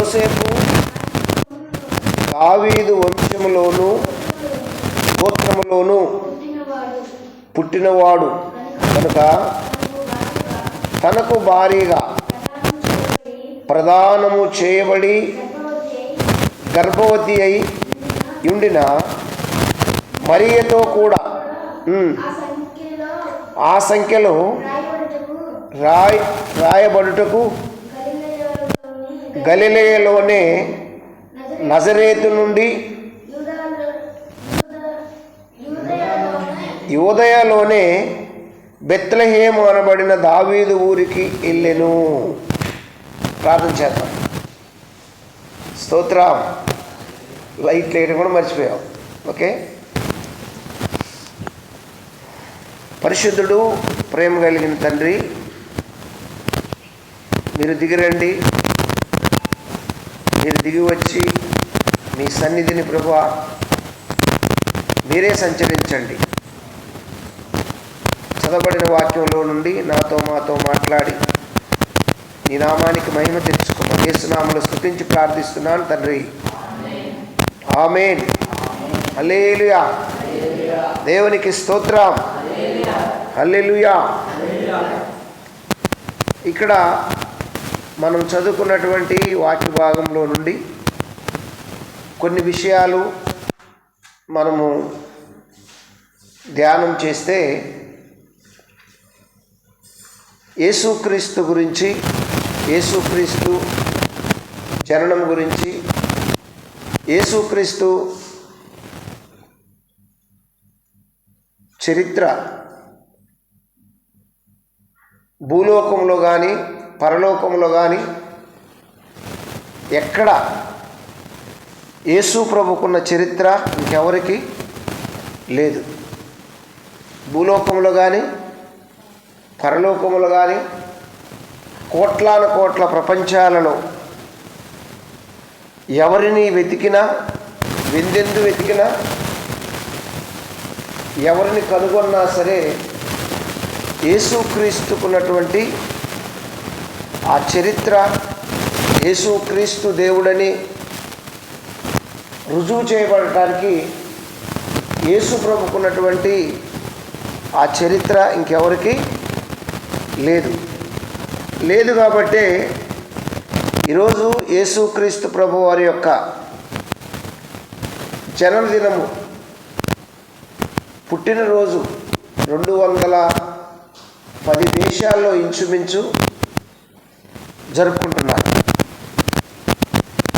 యోసేపు దావీదు వంశములోను గోత్రములోను పుట్టినవాడు కనుక తనకు భారీగా ప్రదానము చేయబడి గర్భవతి అయి ఉండిన మరియతో కూడా ఆ సంఖ్యలో రాయబడుటకు గలిలయలోనే నజరేతు నుండి యూదయలోనే బెత్లెహేము అనబడిన దావీదు ఊరికి వెళ్ళెను. ప్రార్థన చేద్దాం. స్తోత్రం. లైట్ వేయడం కూడా మర్చిపోయాం. ఓకే. పరిశుద్ధుడు, ప్రేమ కలిగిన తండ్రి, మీరు దిగిరండి. మీరు దిగి వచ్చి మీ సన్నిధిని ప్రభువా మీరే సంచరించండి. చదవబడిన వాక్యంలో నుండి నాతో మాతో మాట్లాడి నీ నామానికి మహిమ తెచ్చుకున్నాను. యేసునామములో స్తుతించి ప్రార్థిస్తున్నాను తండ్రి. ఆమేన్. హల్లెలూయా. దేవునికి స్తోత్రం. హల్లెలూయా. ఇక్కడ మనం చదువుకున్నటువంటి వాక్య భాగంలో నుండి కొన్ని విషయాలు మనము ధ్యానం చేస్తే యేసుక్రీస్తు గురించి, యేసుక్రీస్తు జననం గురించి, యేసుక్రీస్తు చరిత్ర భూలోకంలో కానీ పరలోకంలో కానీ ఎక్కడ యేసు ప్రభుకున్న చరిత్ర ఇంకెవరికి లేదు. భూలోకంలో కానీ పరలోకంలో కానీ కోట్లాన కోట్ల ప్రపంచాలలో ఎవరిని వెతికినా, వెందెందు వెతికినా, ఎవరిని కనుగొన్నా సరే యేసుక్రీస్తుకున్నటువంటి ఆ చరిత్ర, యేసుక్రీస్తు దేవుడని రుజువు చేయబడటానికి యేసు ప్రభుకున్నటువంటి ఆ చరిత్ర ఇంకెవరికి లేదు కాబట్టే ఈరోజు యేసుక్రీస్తు ప్రభు వారి యొక్క జన్మదినము, పుట్టినరోజు 210 దేశాల్లో ఇంచుమించు జరుపుకుంటున్నారు.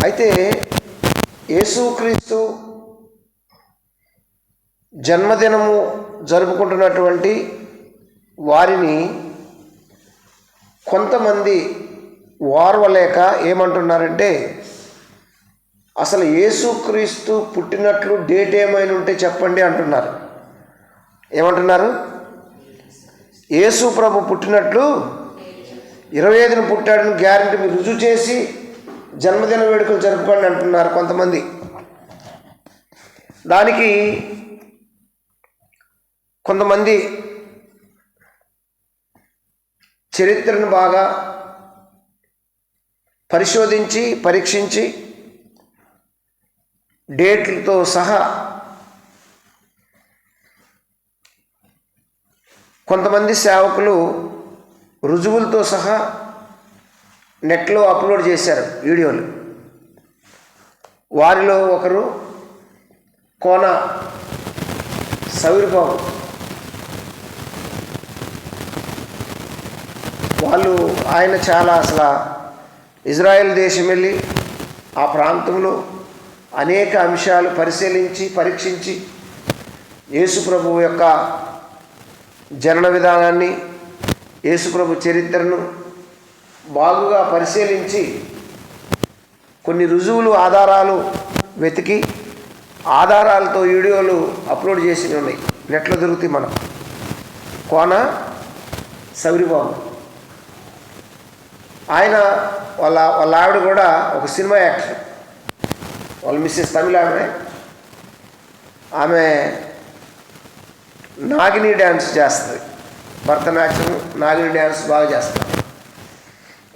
అయితే యేసుక్రీస్తు జన్మదినము జరుపుకుంటున్నటువంటి వారిని కొంతమంది ఓర్వలేక ఏమంటున్నారంటే, అసలు యేసుక్రీస్తు పుట్టినట్లు డేట్ ఏమైనా ఉంటే చెప్పండి అంటున్నారు. ఏమంటున్నారు? యేసు ప్రభు పుట్టినట్లు 25న పుట్టాడని గ్యారెంటీ మీరు రుజువు చేసి జన్మదిన వేడుకలు జరుపుకోండి అంటున్నారు కొంతమంది. దానికి కొంతమంది చరిత్రను బాగా పరిశోధించి పరీక్షించి డేట్లతో సహా కొంతమంది సేవకులు రుజువులతో సహా నెట్లో అప్లోడ్ చేశారు వీడియోలు. వారిలో ఒకరు కోన సౌరిబాబు. ఆయన చాలా అసలు ఇజ్రాయెల్ దేశం వెళ్ళి ఆ ప్రాంతంలో అనేక అంశాలు పరిశీలించి పరీక్షించి యేసుప్రభు యొక్క జనన విధానాన్ని, యేసుప్రభు చరిత్రను బాగుగా పరిశీలించి కొన్ని రుజువులు, ఆధారాలు వెతికి ఆధారాలతో వీడియోలు అప్లోడ్ చేసి ఉన్నాయి. నెట్లో దొరుకుతాయి. మనం కోన సౌరిబాబు ఆయన వాళ్ళ ఆవిడ కూడా ఒక సినిమా యాక్టర్. వాళ్ళ మిస్సెస్ తమిళ ఆమె నాగిని డ్యాన్స్ చేస్తుంది. భరతనాట్యం, నాగిని డ్యాన్స్ బాగా చేస్తుంది.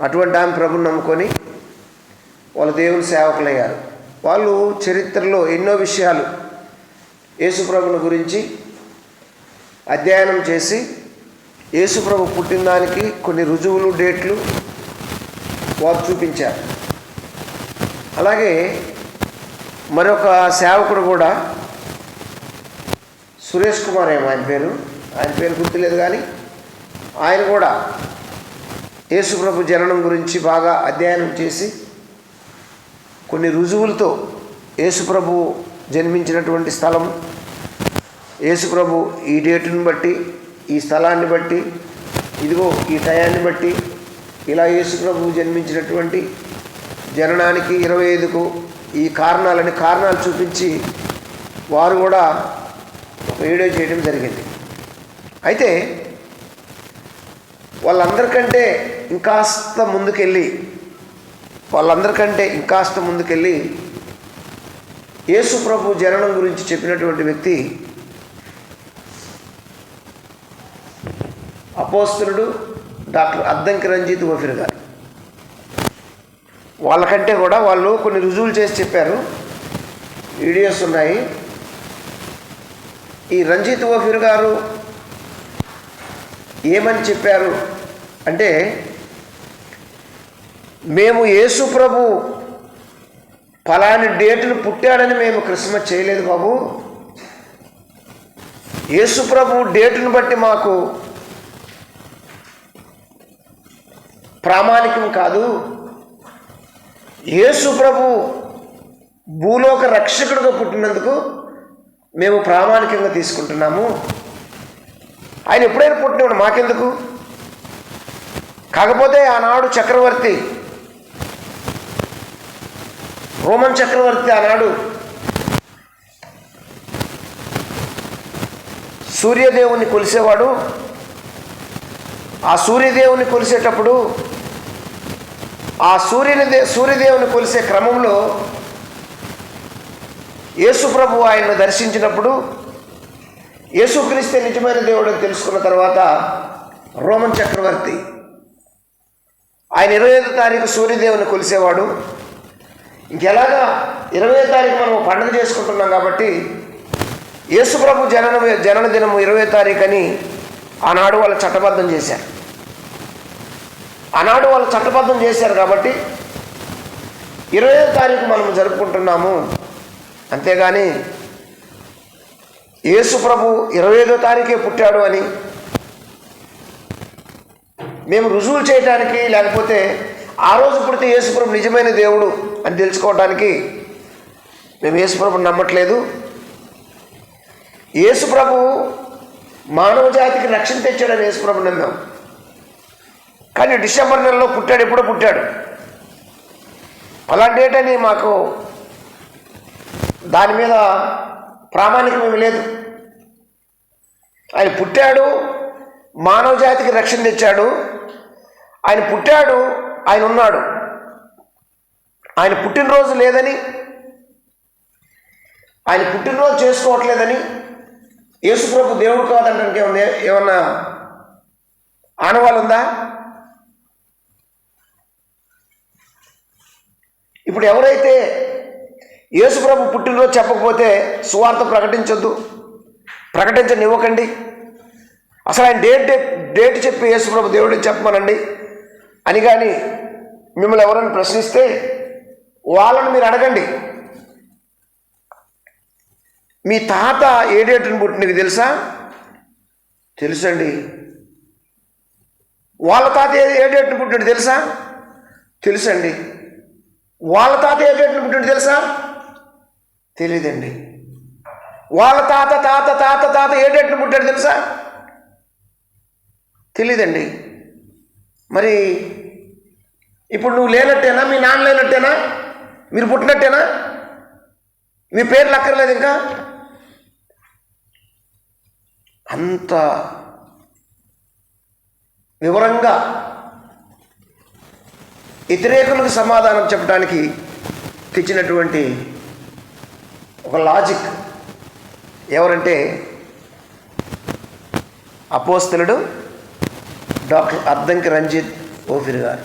అటువంటి ఆమె ప్రభుని నమ్ముకొని వాళ్ళు దేవుని సేవకులయ్యారు. వాళ్ళు చరిత్రలో ఎన్నో విషయాలు యేసుప్రభుని గురించి అధ్యయనం చేసి యేసుప్రభు పుట్టిన దానికి కొన్ని రుజువులు, డేట్లు వారు చూపించారు. అలాగే మరొక సేవకుడు కూడా, సురేష్ కుమార్ ఏమో ఆయన పేరు గుర్తులేదు, కానీ ఆయన కూడా యేసుప్రభు జననం గురించి బాగా అధ్యయనం చేసి కొన్ని రుజువులతో యేసుప్రభు జన్మించినటువంటి స్థలం, యేసుప్రభు ఈ డేటుని బట్టి, ఈ స్థలాన్ని బట్టి, ఇదిగో ఈ టయాన్ని బట్టి ఇలా యేసుప్రభు జన్మించినటువంటి జననానికి 25కు ఈ కారణాలు చూపించి వారు కూడా ఒక వీడియో చేయడం జరిగింది. అయితే వాళ్ళందరికంటే ఇంకాస్త ముందుకెళ్ళి యేసుప్రభు జననం గురించి చెప్పినటువంటి వ్యక్తి అపోస్తలుడు డాక్టర్ అద్దంకి రంజిత్ ఓఫీర్ గారు. వాళ్ళకంటే కూడా వాళ్ళు కొన్ని రుజువులు చేసి చెప్పారు, వీడియోస్ ఉన్నాయి. ఈ రంజిత్ ఓఫీర్ గారు ఏమని చెప్పారు అంటే, మేము యేసుప్రభు ఫలాని డేటును పుట్టాడని మేము క్రిస్మస్ చేయలేదు బాబు. యేసుప్రభు డేటును బట్టి మాకు ప్రామాణికం కాదు. యేసుప్రభు భూలోక రక్షకుడిగా పుట్టినందుకు మేము ప్రామాణికంగా తీసుకుంటున్నాము. ఆయన ఎప్పుడైనా పుట్టినప్పుడు మాకెందుకు? కాకపోతే ఆనాడు చక్రవర్తి, రోమన్ చక్రవర్తి ఆనాడు సూర్యదేవుని కొలిసేవాడు. ఆ సూర్యదేవుని కొలిసేటప్పుడు ఆ సూర్యదేవుని కొలిసే క్రమంలో యేసుప్రభు ఆయన్ను దర్శించినప్పుడు యేసుక్రీస్తే నిజమైన దేవుడు అని తెలుసుకున్న తర్వాత రోమన్ చక్రవర్తి ఆయన 25వ తారీఖు సూర్యదేవుని కొలిసేవాడు. ఇంకెలాగా 20వ తారీఖు మనం పండుగ చేసుకుంటున్నాం కాబట్టి యేసుప్రభు జనన దినము 20వ తారీఖు అని ఆనాడు వాళ్ళు చట్టబద్ధం చేశారు. కాబట్టి 20వ తారీఖు మనం జరుపుకుంటున్నాము. అంతేగాని యేసుప్రభు 25వ తారీఖే పుట్టాడు అని మేము రుజువులు చేయడానికి, లేకపోతే ఆ రోజు పుడితే యేసుప్రభు నిజమైన దేవుడు అని తెలుసుకోవడానికి మేము యేసుప్రభుని నమ్మట్లేదు. యేసుప్రభు మానవ జాతికి రక్షణ తెచ్చాడని యేసుప్రభుని నమ్మాం. కానీ డిసెంబర్ నెలలో పుట్టాడు, ఎప్పుడో పుట్టాడు, అలాంటి డేట్ అని మాకు దాని మీద ప్రామాణికం ఏమి లేదు. ఆయన పుట్టాడు, మానవ జాతికి రక్షణ తెచ్చాడు. ఆయన పుట్టాడు, ఆయన ఉన్నాడు. ఆయన పుట్టినరోజు లేదని, ఆయన పుట్టినరోజు చేసుకోవట్లేదని, యేసుప్రభు దేవుడు కాదంటానికి ఏమన్నా ఆనవాళ్ళు ఉందా? ఇప్పుడు ఎవరైతే యేసుప్రభు పుట్టినరోజు చెప్పకపోతే సువార్త ప్రకటించనివ్వకండి. అసలు ఆయన డేట్ చెప్పి యేసుప్రభు దేవుడిని చెప్పమనండి అని కానీ మిమ్మల్ని ఎవరైనా ప్రశ్నిస్తే వాళ్ళని మీరు అడగండి, మీ తాత ఏ డేట్ని పుట్టి నీకు తెలుసా? తెలుసండి. వాళ్ళ తాత ఏ డేట్ని పుట్టినట్టు తెలుసా? తెలుసండి. వాళ్ళ తాత ఏ డేట్ని పుట్టినట్టు తెలుసా? తెలియదండి. వాళ్ళ తాత తాత తాత తాత ఏ డేట్ని పుట్టాడు తెలుసా? తెలియదండి. మరి ఇప్పుడు నువ్వు లేనట్టేనా? మీ నాన్న లేనట్టేనా? మీరు పుట్టినట్టేనా? మీ పేర్లు అక్కర్లేదు ఇంకా? అంత వివరంగా వ్యతిరేకులకు సమాధానం చెప్పడానికి తెచ్చినటువంటి ఒక లాజిక్ ఎవరంటే అపోస్తలుడు డాక్టర్ అద్దంకి రంజిత్ ఓఫీర్ గారు.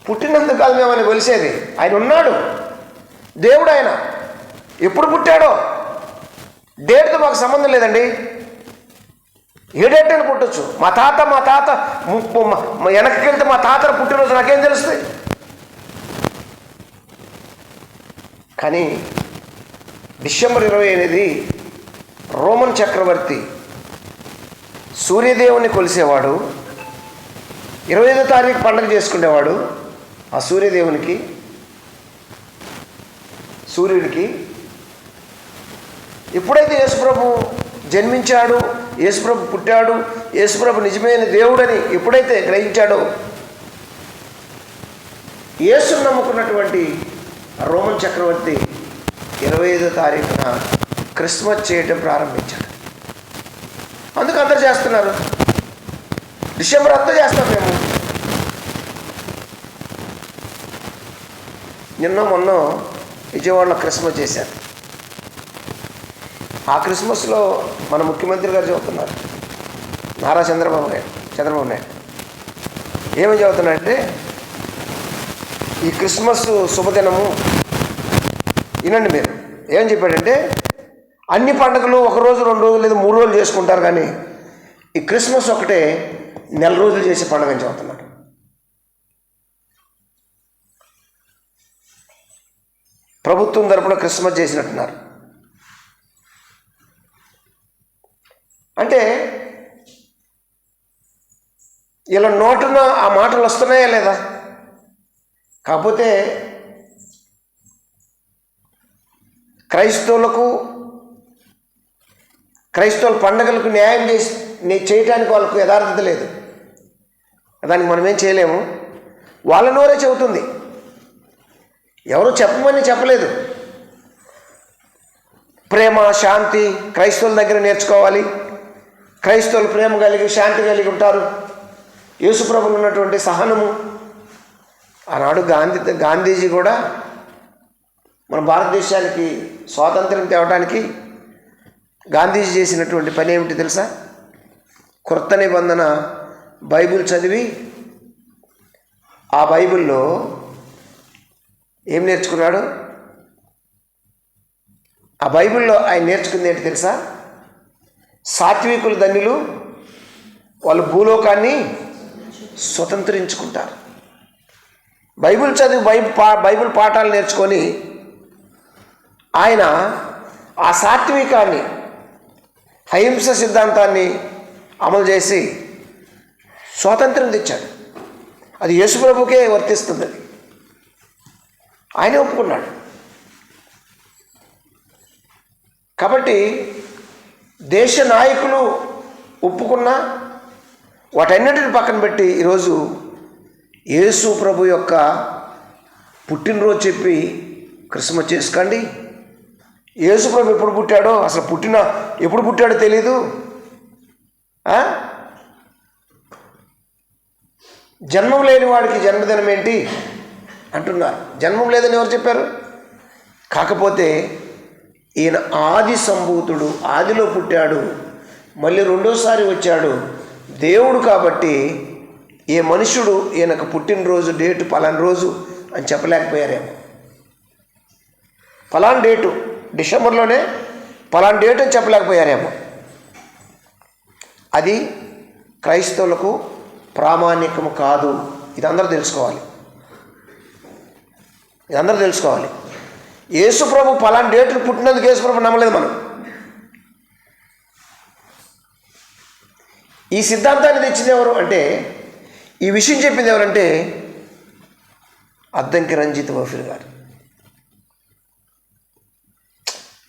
పుట్టినందుకు కాదు మేము ఆయన కొలిసేది. ఆయన ఉన్నాడు, దేవుడు. ఆయన ఎప్పుడు పుట్టాడో డేట్తో మాకు సంబంధం లేదండి. ఏ డేట్ అని పుట్టచ్చు. మా తాత వెనక్కి వెళ్తే మా తాతను పుట్టినరోజు నాకేం తెలుస్తుంది? కానీ డిసెంబర్ 20 అనేది రోమన్ చక్రవర్తి సూర్యదేవుని కొలిసేవాడు. 25వ తారీఖు పండుగ చేసుకునేవాడు. ఆ సూర్యుడికి ఎప్పుడైతే యేసుప్రభు జన్మించాడు, యేసుప్రభు పుట్టాడు, యేసుప్రభు నిజమైన దేవుడని ఎప్పుడైతే గ్రహించాడో, యేసును నమ్ముకున్నటువంటి రోమన్ చక్రవర్తి 25వ తారీఖున క్రిస్మస్ చేయడం ప్రారంభించాడు. అందుకు అందరు చేస్తున్నారు. డిసెంబర్ అంతా చేస్తాం మేము. నిన్న మొన్న విజయవాడలో క్రిస్మస్ చేశారు. ఆ క్రిస్మస్లో మన ముఖ్యమంత్రి గారు చెబుతున్నారు, నారా చంద్రబాబు నాయుడు ఏమని చెబుతున్నాడంటే, ఈ క్రిస్మస్ శుభదినము వినండి మీరు. ఏం చెప్పాడంటే, అన్ని పండుగలు 1 రోజు 2 రోజులు లేదా 3 రోజులు చేసుకుంటారు, కానీ ఈ క్రిస్మస్ ఒకటే నెల రోజులు చేసే పండుగ అని చెబుతున్నాడు. ప్రభుత్వం తరపున క్రిస్మస్ చేసినట్టున్నారు. అంటే ఇలా నోటున ఆ మాటలు వస్తున్నాయా లేదా? కాకపోతే క్రైస్తవుల పండుగలకు న్యాయం చేయటానికి వాళ్ళకు యథార్థత లేదు. దానికి మనం ఏం చేయలేము. వాళ్ళ నోరే చెబుతుంది, ఎవరు చెప్పమని చెప్పలేదు. ప్రేమ, శాంతి క్రైస్తవుల దగ్గర నేర్చుకోవాలి. క్రైస్తవులు ప్రేమ కలిగి శాంతి కలిగి ఉంటారు. యేసుప్రభువులో ఉన్నటువంటి సహనము. ఆనాడు గాంధీజీ కూడా మన భారతదేశానికి స్వాతంత్రం తేవడానికి గాంధీజీ చేసినటువంటి పని ఏమిటి తెలుసా? క్రొత్త నిబంధన బైబిల్ చదివి ఆ బైబిల్లో ఏం నేర్చుకున్నాడు? ఆ బైబిల్లో ఆయన నేర్చుకుంది ఏంటి తెలుసా? సాత్వికులు ధన్యులు, వాళ్ళు భూలోకాన్ని స్వతంత్రించుకుంటారు. బైబిల్ చదివి బైబిల్ పాఠాలు నేర్చుకొని ఆయన ఆ సాత్వికాన్ని, అహింస సిద్ధాంతాన్ని అమలు చేసి స్వాతంత్రం తెచ్చాడు. అది యేసుప్రభుకే వర్తిస్తుంది. అది ఆయనే ఒప్పుకున్నాడు. కాబట్టి దేశ నాయకులు ఒప్పుకున్నా వాటన్నిటిని పక్కన పెట్టి ఈరోజు యేసు ప్రభు యొక్క పుట్టినరోజు చెప్పి క్రిస్మస్ చేసుకోండి. యేసు ప్రభు ఎప్పుడు పుట్టాడో, అసలు ఎప్పుడు పుట్టాడో తెలీదు. జన్మం లేని వాడికి జన్మదినం ఏంటి అంటున్నారు. జన్మం లేదని ఎవరు చెప్పారు? కాకపోతే ఈయన ఆది సంభూతుడు, ఆదిలో పుట్టాడు, మళ్ళీ రెండోసారి వచ్చాడు దేవుడు. కాబట్టి ఏ మనుషుడు ఈయనకు పుట్టినరోజు డేటు పలానా రోజు అని చెప్పలేకపోయారేమో. పలానా డేటు డిసెంబర్లోనే పలానా డేటు అని చెప్పలేకపోయారేమో. అది క్రైస్తవులకు ప్రామాణికము కాదు. ఇది అందరూ తెలుసుకోవాలి. యేసు ప్రభు పలానా డేట్లు పుట్టినందుకు యేసు ప్రభు నమ్మలేదు మనం. ఈ సిద్ధాంతాన్ని తెచ్చింది ఎవరు అంటే, ఈ విషయం చెప్పింది ఎవరంటే అద్దంకి రంజిత్ వఫీర్ గారు.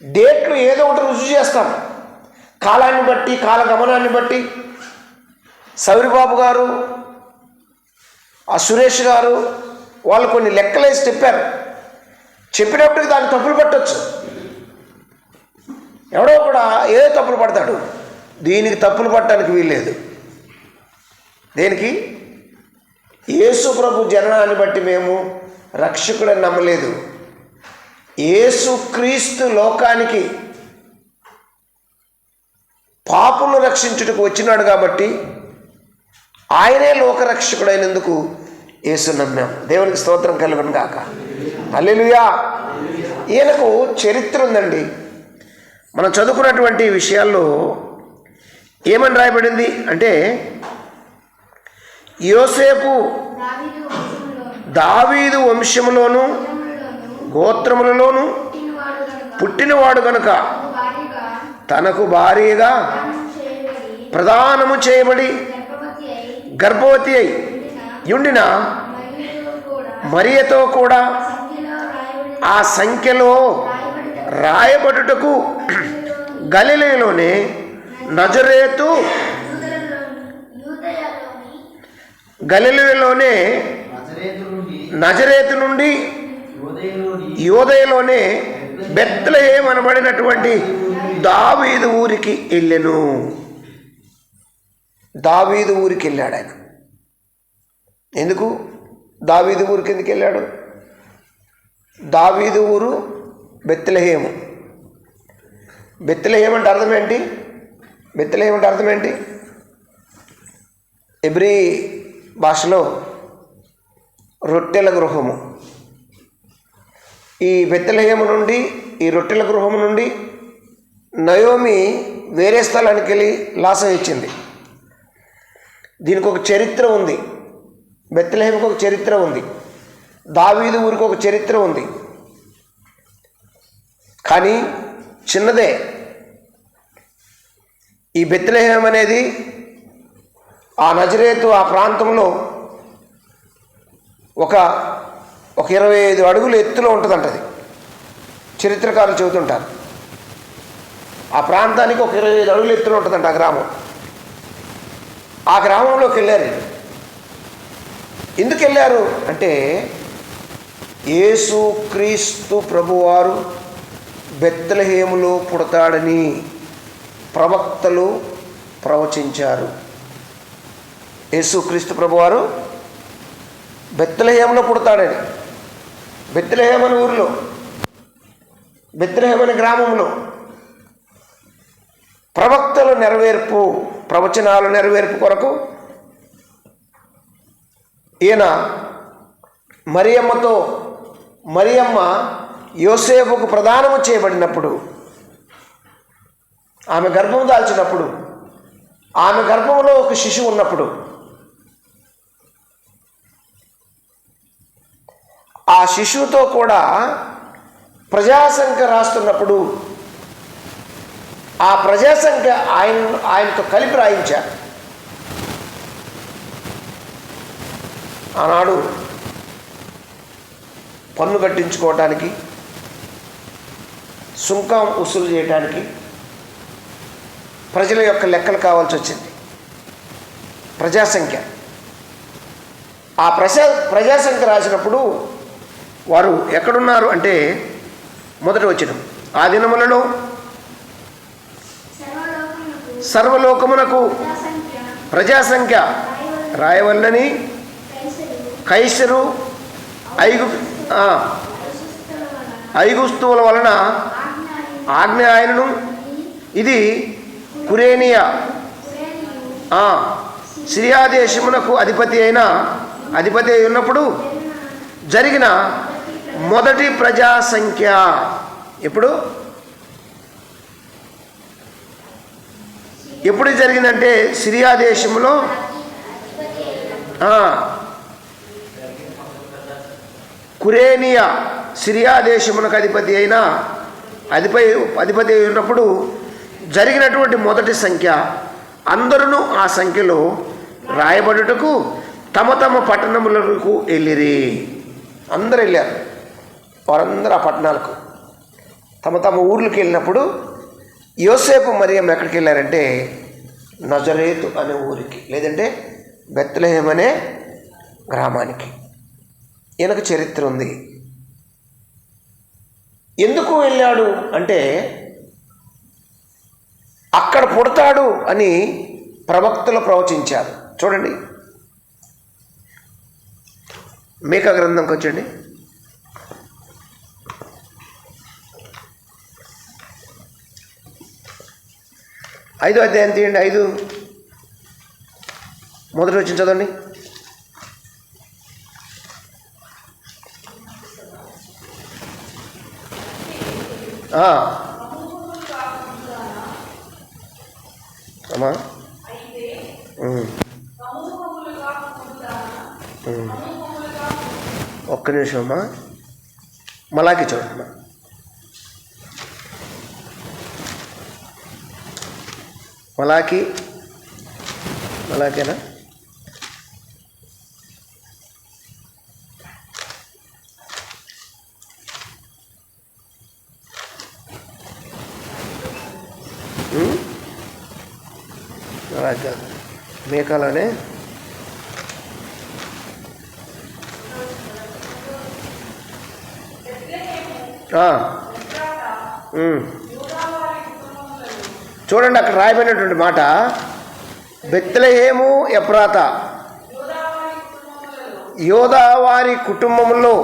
డేట్లు ఏదో ఒకటి రుజువు చేస్తాం, కాలాన్ని బట్టి, కాలగమనాన్ని బట్టి. సౌరిబాబు గారు, ఆ సురేష్ గారు వాళ్ళు కొన్ని లెక్కలేసి చెప్పినప్పటికీ దాన్ని తప్పులు పట్టవచ్చు. ఎవడో కూడా ఏదో తప్పులు పడతాడు. దీనికి తప్పులు పట్టడానికి వీల్లేదు. దేనికి? యేసు ప్రభు జననాన్ని బట్టి మేము రక్షకుడని నమ్మలేదు. యేసు క్రీస్తు లోకానికి పాపులను రక్షించుటకు వచ్చినాడు కాబట్టి ఆయనే లోకరక్షకుడైనందుకు యేసు నమ్మాం. దేవునికి స్తోత్రం కలుగును గాక. హల్లెలూయా. ఈయనకు చరిత్ర ఉందండి. మనం చదువుకున్నటువంటి విషయాల్లో ఏమని రాయబడింది అంటే, యోసేపు దావీదు వంశములోను గోత్రములలోను పుట్టినవాడు గనుక తనకు భార్యగా ప్రదానము చేయబడి గర్భవతి అయి యుండిన మరియతో కూడా ఆ సంఖ్యలో రాయబడుటకు గలిలయలోనే నజరేతు నుండి యోదయలోనే బెత్లెహేము అనబడినటువంటి దావీదు ఊరికి వెళ్ళెను. దావీదు ఊరికి వెళ్ళాడు ఆయన. ఎందుకు దావీదు ఊరికి ఎందుకు వెళ్ళాడు? దావీదు ఊరు బెత్లెహేము. బెత్లెహేము అంటే అర్థం ఏంటి? బెత్లెహేము అంటే అర్థం ఏంటి? ఎబ్రీ భాషలో రొట్టెల గృహము. ఈ బెత్లెహేము నుండి, ఈ రొట్టెల గృహము నుండి నయోమి వేరే స్థలానికి వెళ్ళి లాసం ఇచ్చింది. దీనికి ఒక చరిత్ర ఉంది. బెత్లెహేముకు ఒక చరిత్ర ఉంది. దావీదు ఊరికి ఒక చరిత్ర ఉంది. కానీ చిన్నదే. ఈ బెత్లెహేము అనేది ఆ నజరేతు ఆ ప్రాంతంలో ఒక 25 అడుగుల ఎత్తులో ఉంటుందంటది. చరిత్రకారులు చెబుతుంటారు. ఆ ప్రాంతానికి ఒక 25 అడుగుల ఎత్తులో ఉంటుందంట ఆ గ్రామం. ఆ గ్రామంలోకి వెళ్ళారు. ఎందుకు వెళ్ళారు అంటే, యేసు క్రీస్తు ప్రభువారు బెత్లెహేములో పుడతాడని ప్రవక్తలు ప్రవచించారు. యేసు క్రీస్తు ప్రభువారు బెత్లెహేములో పుడతాడని, బెత్లెహేము అనే ఊరిలో, బెత్లెహేము అనే గ్రామంలో ప్రవక్తల నెరవేర్పు, ప్రవచనాల నెరవేర్పు కొరకు ఈయన మరియమ్మ యోసేపుకు ప్రదానము చేయబడినప్పుడు, ఆమె గర్భం దాల్చినప్పుడు, ఆమె గర్భంలో ఒక శిశువు ఉన్నప్పుడు, ఆ శిశువుతో కూడా ప్రజాసంఖ్య రాస్తున్నప్పుడు ఆ ప్రజాసంఖ్య ఆయనతో కలిపి రాయించారు. ఆనాడు పన్ను కట్టించుకోవటానికి, సుంకం వసూలు చేయడానికి ప్రజల యొక్క లెక్కలు కావాల్సి వచ్చింది. ప్రజాసంఖ్య. ఆ ప్రజాసంఖ్య రాసినప్పుడు వారు ఎక్కడున్నారు అంటే, మొదటి వచనం, ఆ దినములలో సర్వలోకమునకు ప్రజాసంఖ్య రాయవల్లని కైసరు ఐగుస్తువుల వలన ఆజ్ఞ ఆయనను. ఇది కురేనియా సిరియా దేశమునకు అధిపతి అయి ఉన్నప్పుడు జరిగిన మొదటి ప్రజాసంఖ్య. ఎప్పుడు జరిగిందంటే, సిరియా దేశంలో కురేనియా సిరియా దేశమునకు అధిపతి అయి ఉన్నప్పుడు జరిగినటువంటి మొదటి సంఖ్య. అందరూ ఆ సంఖ్యలో రాయబడుటకు తమ తమ పట్టణములకు వెళ్ళిరి. అందరూ వెళ్ళారు. వారందరూ ఆ పట్టణాలకు తమ తమ ఊర్లకు వెళ్ళినప్పుడు యోసేపు మరియమ్మ ఎక్కడికి వెళ్ళారంటే, నజరేతు అనే ఊరికి, లేదంటే బెత్లెహేము అనే గ్రామానికి. ఈయనకు చరిత్ర ఉంది. ఎందుకు వెళ్ళాడు అంటే, అక్కడ పుడతాడు అని ప్రవక్తలు ప్రవచించారు. చూడండి, మీకా గ్రంథంకి వచ్చండి. 5వ అధ్యాయం తీయండి. 5 మొదటి వచనం చదవండి. అమ్మా ఒక్క నిమిషం అమ్మా, మలాకి చూడమ్మా. మలాకేనా? అలా కాదు, మేకాలనే చూడండి, అక్కడ రాయబడినటువంటి మాట, బెత్లెహేము ఎఫ్రాత, యోదా వారి కుటుంబంలో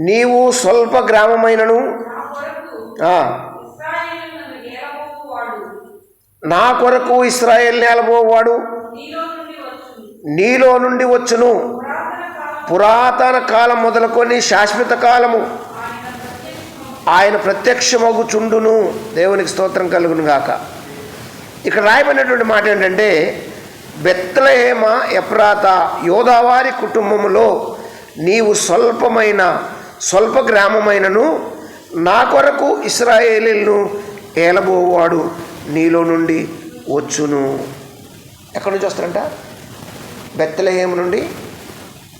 నీవు స్వల్ప గ్రామమైనను నా కొరకు ఇశ్రాయేలు నేలబోవాడు నీలో నుండి వచ్చును. పురాతన కాలం మొదలుకొని శాశ్వత కాలము ఆయన ప్రత్యక్షమగుచుండును. దేవునికి స్తోత్రం కలుగును గాక. ఇక్కడ రాయబడినటువంటి మాట ఏంటంటే, బెత్లెహేమ ఎఫ్రాత, యోదావారి కుటుంబములో నీవు స్వల్ప గ్రామమైనను నా కొరకు ఇశ్రాయేలీయులను ఏలబోవాడు నీలో నుండి వచ్చును. ఎక్కడి నుంచి వస్తాడంట? బెత్లెహేము నుండి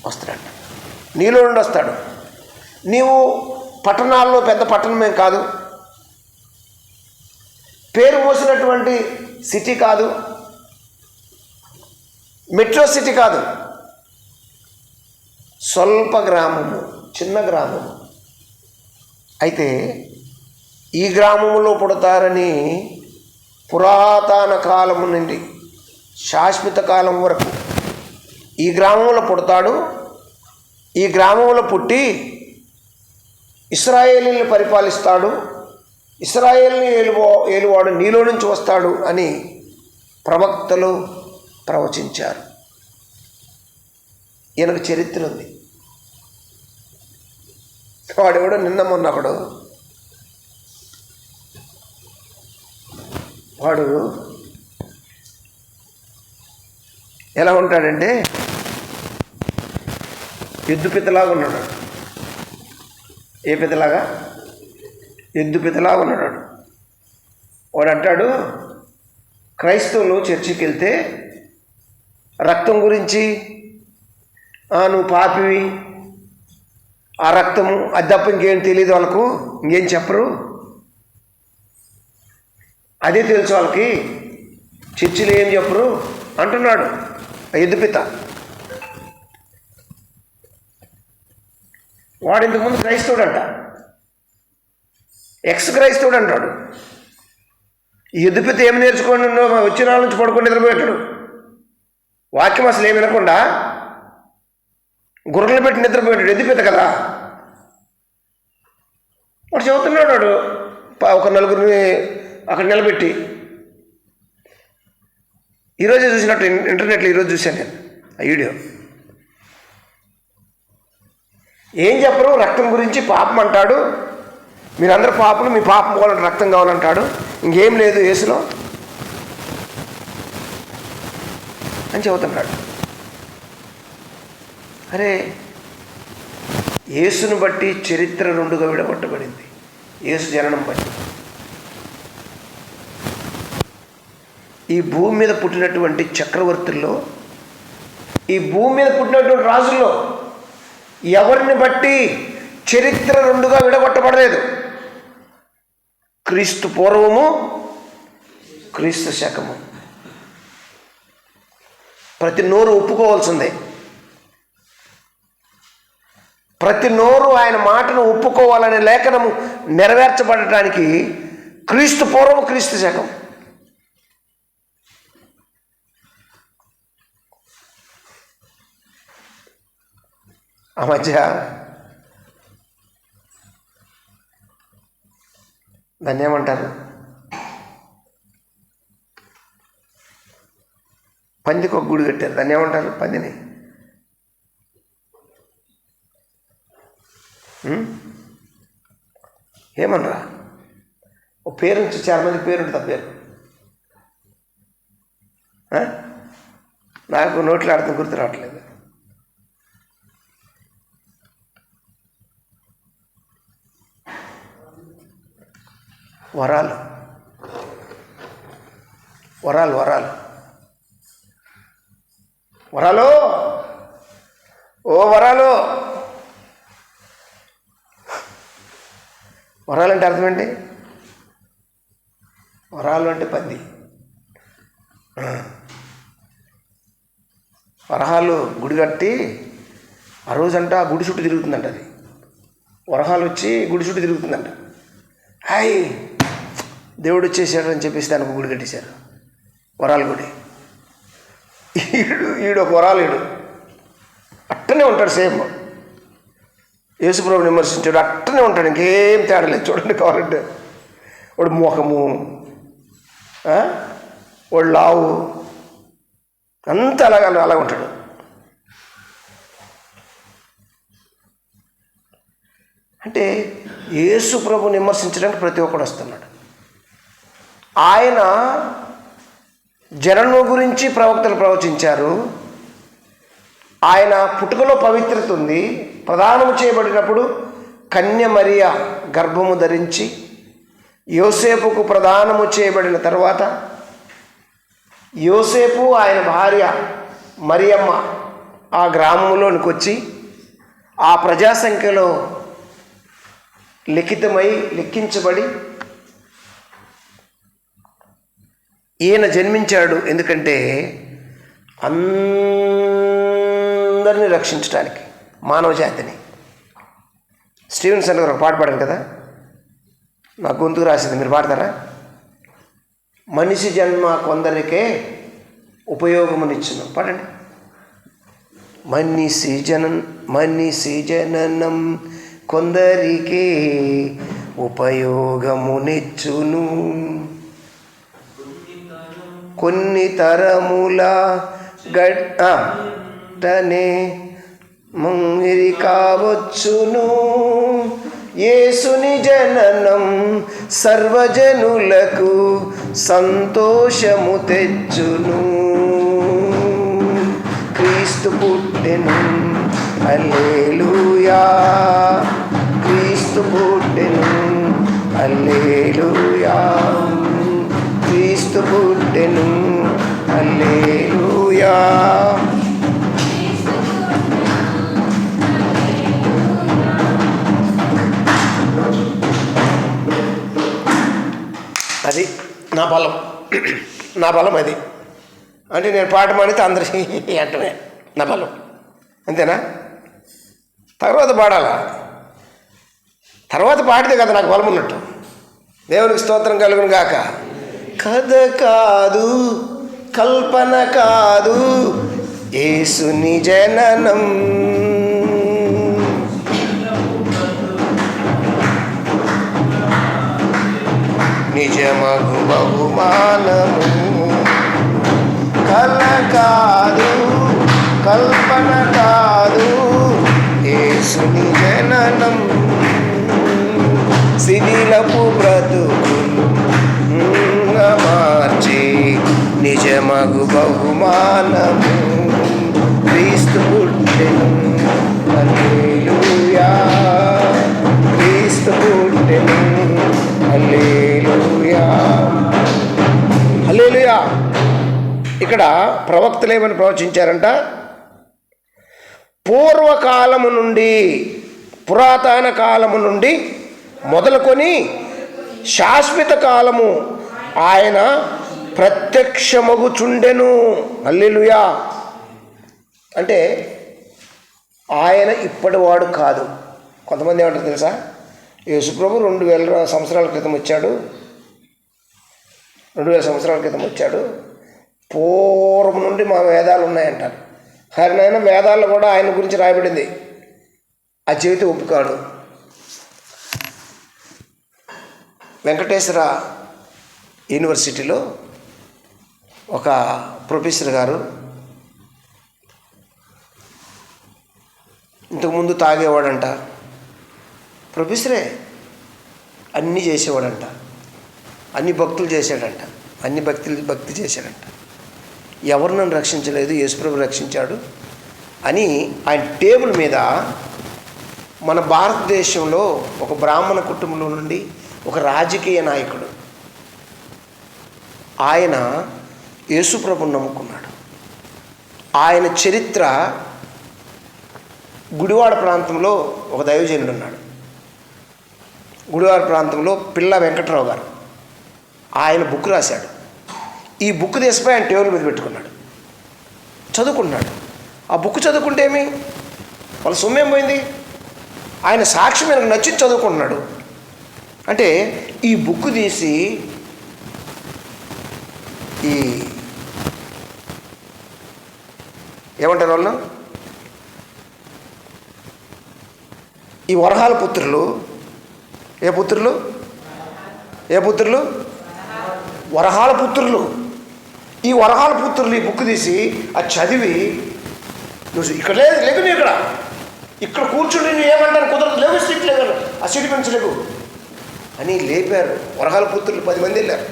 వస్తాడంట, నీలో నుండి వస్తాడు. నీవు పట్టణాల్లో పెద్ద పట్టణమేం కాదు, పేరు మోసినటువంటి సిటీ కాదు, మెట్రో సిటీ కాదు, స్వల్ప గ్రామము, చిన్న గ్రామము. అయితే ఈ గ్రామములో పుడతారని పురాతన కాలము నుండి శాశ్వత కాలం వరకు ఈ గ్రామంలో పుడతాడు. ఈ గ్రామంలో పుట్టి ఇశ్రాయేలీని పరిపాలిస్తాడు, ఇశ్రాయేల్ని ఏలువాడు నీలో నుంచి వస్తాడు అని ప్రవక్తలు ప్రవచించారు. ఈయనకు చరిత్ర ఉంది. వాడెవడో నిన్న మొన్నప్పుడు వాడు ఎలా ఉంటాడంటే ఎద్దు పిత్తలాగా ఉన్నాడు. ఏ పిత్తలాగా? ఎద్దు పిత్తలాగా ఉన్నాడు. వాడు అంటాడు, క్రైస్తవులు చర్చికి వెళ్తే రక్తం గురించి, నువ్వు పాపివి, ఆ రక్తము అది తప్ప ఇంకేం తెలియదు వాళ్ళకు, ఇంకేం చెప్పరు, అదే తెలుసు వాళ్ళకి, చర్చిలో ఏం చెప్పరు అంటున్నాడు ఎద్దుపిత. వాడు ఇంతకుముందు క్రైస్తవుడు అంట, ఎక్స్ క్రైస్తవుడు అంటాడు. ఈ ఎద్దుపిత ఏమి నేర్చుకోండి, వచ్చిన వాళ్ళ నుంచి పడుకొని నిద్రపోయాడు. వాక్యం అసలు ఏమి వినకుండా గుర్రలు పెట్టి నిద్రపోయాడు. ఎద్దుపిత కదా. వాడు చెబుతున్నాడు, వాడు ఒక నలుగురిని అక్కడ నిలబెట్టి, ఈరోజే చూసినట్టు ఇంటర్నెట్లో ఈరోజు చూశాను నేను ఆ వీడియో. ఏం చెప్పరు, రక్తం గురించి పాపం అంటాడు, మీరందరూ పాపలు, మీ పాపం కావాలంటే రక్తం కావాలంటాడు, ఇంకేం లేదు యేసులో అని చెబుతున్నాడు. అరే, యేసును బట్టి చరిత్ర రెండుగా విడగొట్టబడింది. యేసు జననం బట్టి ఈ భూమి మీద పుట్టినటువంటి చక్రవర్తుల్లో, ఈ భూమి మీద పుట్టినటువంటి రాజుల్లో ఎవరిని బట్టి చరిత్ర రెండుగా విడగొట్టబడలేదు. క్రీస్తు పూర్వము, క్రీస్తు శకము. ప్రతి నోరు ఒప్పుకోవాల్సిందే. ప్రతి నోరు ఆయన మాటను ఒప్పుకోవాలనే లేఖనము నెరవేర్చబడటానికి క్రీస్తు పూర్వము, క్రీస్తు శకం. ఆ మధ్య దాన్ని ఏమంటారు, పందికి ఒక గుడి కట్టారు, దాన్ని ఏమంటారు? పందిని ఏమనరా? ఓ పేరు నుంచి చాలా మంది పేరు ఉంటుంది. ఆ పేరు నాకు నోట్లో ఆడుతూ గుర్తు రావట్లేదు. వరాలు వరాలు వరాలు వరాలు ఓ వరాలు. వరాలు అంటే అర్థం ఏంటి? వరాలు అంటే పంది. వరహాలు గుడి కట్టి ఆ రోజంట గుడి చుట్టూ తిరుగుతుందంట. అది వరహాలు వచ్చి గుడి చుట్టూ తిరుగుతుందంట. హాయ్ దేవుడు వచ్చేసాడు అని చెప్పేసి దానికి గుడి కట్టేశారు, వరాల గుడి. ఈడు ఒక వరాలు, ఈడు అట్టనే ఉంటాడు. సేమ్ యేసుప్రభుని విమర్శించాడు, అట్టనే ఉంటాడు, ఇంకేం తేడా లేదు. చూడండి కావాలంటే వాడు మోహము, వాడు లావు, అంతా అలాగ ఉంటాడు. అంటే యేసు ప్రభుని విమర్శించడానికి ప్రతి ఒక్కడు వస్తున్నాడు. ఆయన జననం గురించి ప్రవక్తలు ప్రవచించారు. ఆయన పుట్టుకలో పవిత్రత ఉంది. ప్రదానము చేయబడినప్పుడు కన్య మరియ గర్భము ధరించి యోసేపుకు ప్రదానము చేయబడిన తర్వాత యోసేపు ఆయన భార్య మరియమ్మ ఆ గ్రామంలోనికి వచ్చి ఆ ప్రజాసంఖ్యలో లెక్కించబడి ఈయన జన్మించాడు. ఎందుకంటే అందరినీ రక్షించడానికి, మానవ జాతిని. స్టీవెన్సన్ గారు ఒక పాట పాడారు కదా, నా గొంతుకు రాసింది, మీరు పాడతారా? మనిషి జన్మ కొందరికే ఉపయోగమునిచ్చును. పాడండి. మనిషి జననం కొందరికే ఉపయోగమునిచ్చును, కొన్ని తరముల గట్టనే మంగిరి కావచ్చును. యేసుని జననం సర్వజనులకు సంతోషము తెచ్చును. క్రీస్తు పుట్టెను, హల్లెలూయా, క్రీస్తు పుట్టెను, హల్లెలూయా, క్రీస్తు పుట్టెను, హల్లెలూయా. అది నా బలం అది. అంటే నేను పాట మానితే అందరికీ అంటనే నా బలం, అంతేనా? తర్వాత పాడాలా, తర్వాత పాడితే కదా నాకు బలం ఉన్నట్టు. దేవునికి స్తోత్రం కలుగును గాక. కథ కాదు, కల్పన కాదు, యేసుని జననం నిజమగు బహుమానము. కల కాదు, కల్పన కాదు, యేసుని జననం శిథిలపు బ్రతుకులు మార్చి నిజమగు బహుమానము. క్రీస్తు పుట్టెను, హల్లెలూయా, క్రీస్తు పుట్టెను, హల్లెలూయా, హల్లెలూయా. ఇక్కడ ప్రవక్తలు ఏమని ప్రవచించారంట? పూర్వకాలము నుండి, పురాతన కాలము నుండి మొదలుకొని శాశ్వత కాలము ఆయన ప్రత్యక్షమగుచుండెను. హల్లెలూయా. అంటే ఆయన ఇప్పటివాడు కాదు. కొంతమంది ఏమంటారు తెలుసా? యేసుప్రభు 2000 సంవత్సరాల క్రితం వచ్చాడు, 2000 సంవత్సరాల క్రితం వచ్చాడు, పూర్వం నుండి మా వేదాలు ఉన్నాయంటారు. హరినైనా వేదాల్లో కూడా ఆయన గురించి రాయబడింది. ఆ చెవితే ఒప్పుకాడు. వెంకటేశ్వర యూనివర్సిటీలో ఒక ప్రొఫెసర్ గారు ఇంతకుముందు తాగేవాడంట. ప్రొఫెసరే, అన్నీ చేసేవాడంట, అన్ని భక్తులు చేశాడంట, అన్ని భక్తి చేశాడంట. ఎవరు నన్ను రక్షించలేదు, యేసుప్రభు రక్షించాడు అని ఆయన టేబుల్ మీద మన భారతదేశంలో ఒక బ్రాహ్మణ కుటుంబంలో నుండి ఒక రాజకీయ నాయకుడు ఆయన యేసుప్రభుని నమ్ముకున్నాడు. ఆయన చరిత్ర గుడివాడ ప్రాంతంలో ఒక దైవజనుడు ఉన్నాడు. గుడివాడ ప్రాంతంలో పిల్ల వెంకట్రావు గారు ఆయన బుక్ రాశాడు. ఈ బుక్ తీసిపోయి ఆయన టేబుల్ మీద పెట్టుకున్నాడు, చదువుకుంటున్నాడు. ఆ బుక్ చదువుకుంటే ఏమి, వాళ్ళ సొమ్మేం పోయింది? ఆయన సాక్ష్యం ఆయనకు నచ్చింది చదువుకుంటున్నాడు. అంటే ఈ బుక్ తీసి ఈ ఏమంటారు వాళ్ళు, ఈ వరహాల పుత్రులు, ఏ పుత్రులు వరహాల పుత్రులు, ఈ వరహాల పుత్రులు ఈ బుక్ తీసి అది చదివి, నువ్వు ఇక్కడ లేకు నీ ఇక్కడ కూర్చుని నువ్వు ఏమంటాను కుదరదు, లేవు సీట్ లేవు, ఆ సీటు పెంచలేవు అని లేపారు. వరహాల పుత్రులు 10 మంది వెళ్ళారు.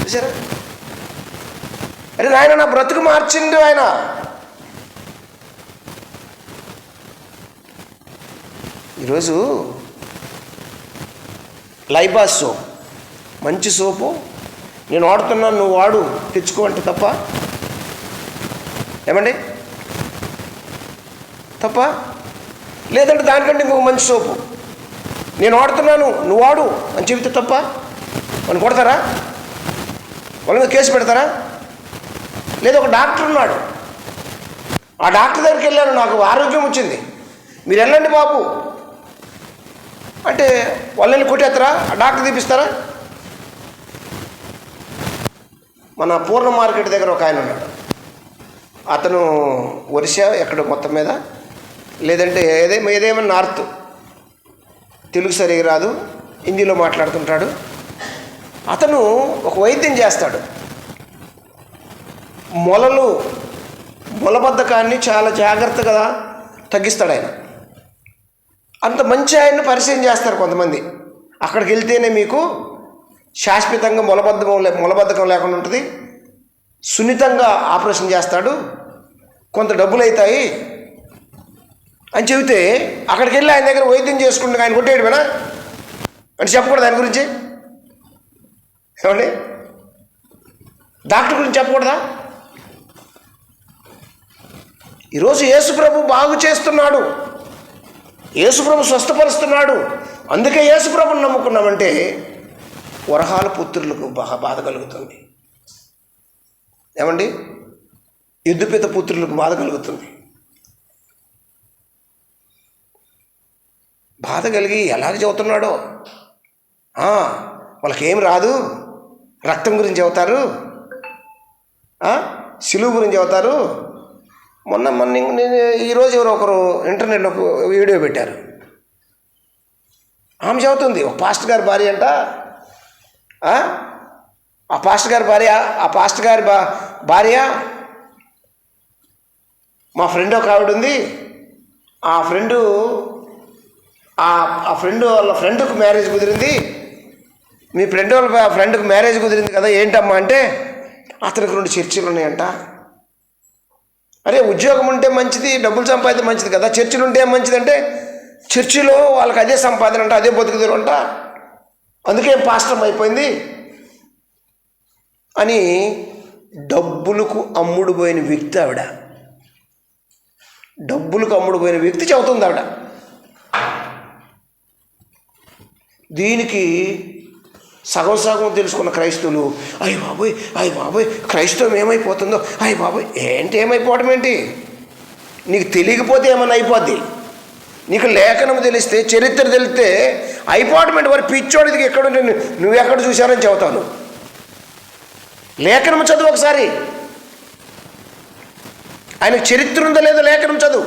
చూసారా? అరే నాయన, నా బ్రతుకు మార్చిండు ఆయన. ఈరోజు లైబాస్ సోప్, మంచి సోపు నేను వాడుతున్నాను, నువ్వు వాడు, తెచ్చుకో అంటే తప్ప? ఏమండి తప్ప? లేదంటే దానికంటే ఇంకొక మంచి సోపు నేను వాడుతున్నాను, నువ్వు వాడు అని చెబితే తప్ప? మనం కొడతారా? వాళ్ళ మీద కేసు పెడతారా? లేదా ఒక డాక్టర్ ఉన్నాడు, ఆ డాక్టర్ దగ్గరికి వెళ్ళాను, నాకు ఆరోగ్యం వచ్చింది, మీరు వెళ్ళండి బాబు అంటే వాళ్ళని కొట్టేస్తారా? ఆ డాక్టర్ తీపిస్తారా? మన పూర్ణ మార్కెట్ దగ్గర ఒక ఆయన ఉన్నాడు, అతను ఒరిస్సా ఎక్కడ మొత్తం మీద, లేదంటే ఏదేమైనా నార్త్, తెలుగు సరిగా రాదు, హిందీలో మాట్లాడుతుంటాడు. అతను ఒక వైద్యం చేస్తాడు. మొలబద్ధకాన్ని చాలా జాగ్రత్తగా తగ్గిస్తాడు ఆయన. అంత మంచి ఆయన్ని పరిచయం చేస్తారు కొంతమంది. అక్కడికి వెళ్తేనే మీకు శాశ్వతంగా మొలబద్ధకం లేకుండా ఉంటుంది, సున్నితంగా ఆపరేషన్ చేస్తాడు, కొంత డబ్బులు అవుతాయి అని చెబితే అక్కడికి వెళ్ళి ఆయన దగ్గర వైద్యం చేసుకుంటే ఆయన కొట్టేయడమేనా అని చెప్పకూడదు ఆయన గురించి? ఏమండి, డాక్టర్ గురించి చెప్పకూడదా? ఈరోజు యేసుప్రభు బాగు చేస్తున్నాడు, యేసుప్రభు స్వస్థపరుస్తున్నాడు. అందుకే యేసుప్రభుని నమ్ముకున్నామంటే వరహాల పుత్రులకు బాధ కలుగుతుంది. ఏమండి, యుద్ధపిత పుత్రులకు బాధ కలుగుతుంది. బాధ కలిగి ఎలాగ చెబుతున్నాడో, వాళ్ళకేం రాదు, రక్తం గురించి చెబుతారు, సిలువ గురించి చెబుతారు. మొన్న ఈరోజు ఎవరో ఒకరు ఇంటర్నెట్లో వీడియో పెట్టారు. ఆమె చెబుతుంది, ఒక పాస్టర్ గారి భార్య అంట, ఆ పాస్టర్ గారి భార్య మా ఫ్రెండ్ ఒక ఆవిడ ఉంది, ఆ ఫ్రెండ్ వాళ్ళ ఫ్రెండ్కి మ్యారేజ్ కుదిరింది, మీ ఫ్రెండ్ వాళ్ళ ఫ్రెండ్కి మ్యారేజ్ కుదిరింది కదా, ఏంటమ్మా అంటే అతనికి 2 చర్చిలు ఉన్నాయంట. అరే, ఉద్యోగం ఉంటే మంచిది, డబ్బులు సంపాదితే మంచిది కదా, చర్చిలు ఉంటే ఏం మంచిదంటే చర్చిలో వాళ్ళకి అదే సంపాదన అంట, అదే బతుకుదరు అంట, అందుకే పాస్టర్ అయిపోయింది అని డబ్బులకు అమ్ముడుపోయిన వ్యక్తి ఆవిడ. డబ్బులకు అమ్ముడుపోయిన వ్యక్తి చెబుతుంది ఆవిడ. దీనికి సగం తెలుసుకున్న క్రైస్తవులు అయ్య బాబోయ్ క్రైస్తవం ఏమైపోతుందో, అయ్య బాబోయ్ ఏంటి ఏమైపోవడం ఏంటి? నీకు తెలియకపోతే ఏమన్నా అయిపోద్ది. నీకు లేఖనం తెలిస్తే, చరిత్ర తెలిస్తే అయిపోవడం ఏంటి? వారి పిచ్చోడికి ఎక్కడుంటే నువ్వెక్కడ చూశారని చెబుతాను. లేఖనం చదువు ఒకసారి, ఆయనకు చరిత్ర ఉందో లేదో లేఖనం చదువు.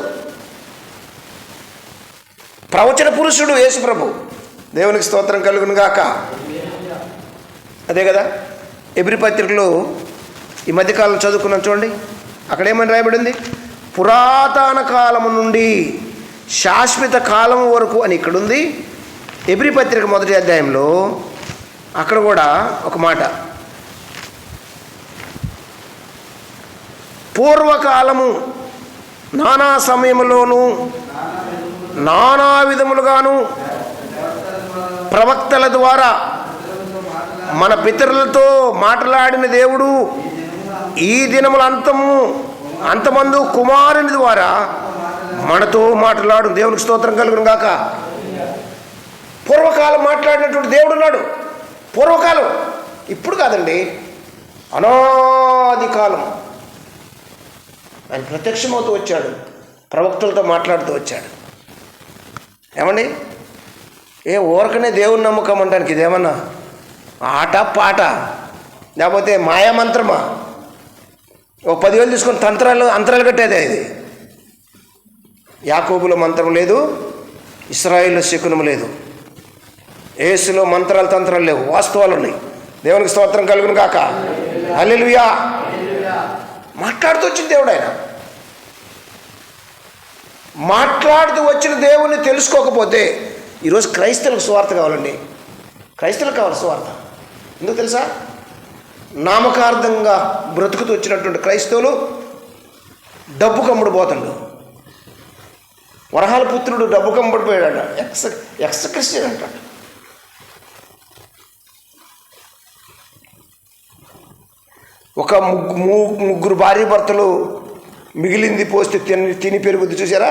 ప్రవచన పురుషుడు యేసుప్రభు, దేవునికి స్తోత్రం కలుగును గాక. అదే కదా ఎబ్రీ పత్రికలో ఈ మధ్యకాలం చదువుకున్నాం చూడండి, అక్కడ ఏమని రాయబడింది? పురాతన కాలము నుండి శాశ్వత కాలం వరకు అని ఇక్కడుంది, హెబ్రీ పత్రిక 1వ అధ్యాయంలో అక్కడ కూడా ఒక మాట, పూర్వకాలము నానా సమయములోను నానా విధములుగాను ప్రవక్తల ద్వారా మన పితరులతో మాట్లాడిన దేవుడు ఈ దినముల అంతమందు కుమారుని ద్వారా మనతో మాట్లాడు. దేవునికి స్తోత్రం కలుగును గాక. పూర్వకాలం మాట్లాడినటువంటి దేవుడు ఉన్నాడు. పూర్వకాలం, ఇప్పుడు కాదండి, అనాది కాలం ఆయన ప్రత్యక్షమవుతూ వచ్చాడు, ప్రవక్తలతో మాట్లాడుతూ వచ్చాడు. ఏమండి, ఊరకనే దేవుని నమ్మకం అంటానికి ఇదేమన్నా ఆట పాట, లేకపోతే మాయామంత్రమా? ఓ 10,000 తీసుకొని అంతరాలు కట్టేదే ఇది. యాకోబులో మంత్రం లేదు, ఇశ్రాయేలులో శకునము లేదు, యేసులో మంత్రాలు తంత్రాలు లేవు, వాస్తవాలు ఉన్నాయి. దేవునికి స్తోత్రం కలుగును గాక. హల్లెలూయా. మాట్లాడుతూ వచ్చిన దేవుడు ఆయన. మాట్లాడుతూ వచ్చిన దేవుణ్ణి తెలుసుకోకపోతే ఈరోజు క్రైస్తవులకు సువార్త కావాలండి. క్రైస్తవులకు కావాలి సువార్త. ఎందుకు తెలుసా? నామకార్థంగా బ్రతుకుతూ వచ్చినటువంటి క్రైస్తవులు డబ్బు కమ్ముడు పోతాడు. వరహాల పుత్రుడు డబ్బు కమ్ముడు పోయాడు, ఎక్స్ క్రిస్టియన్ అంటాడు. ఒక ముగ్గురు భార్య భర్తలు మిగిలింది పోస్తే తిని పెరుగుద్ది, చూసారా?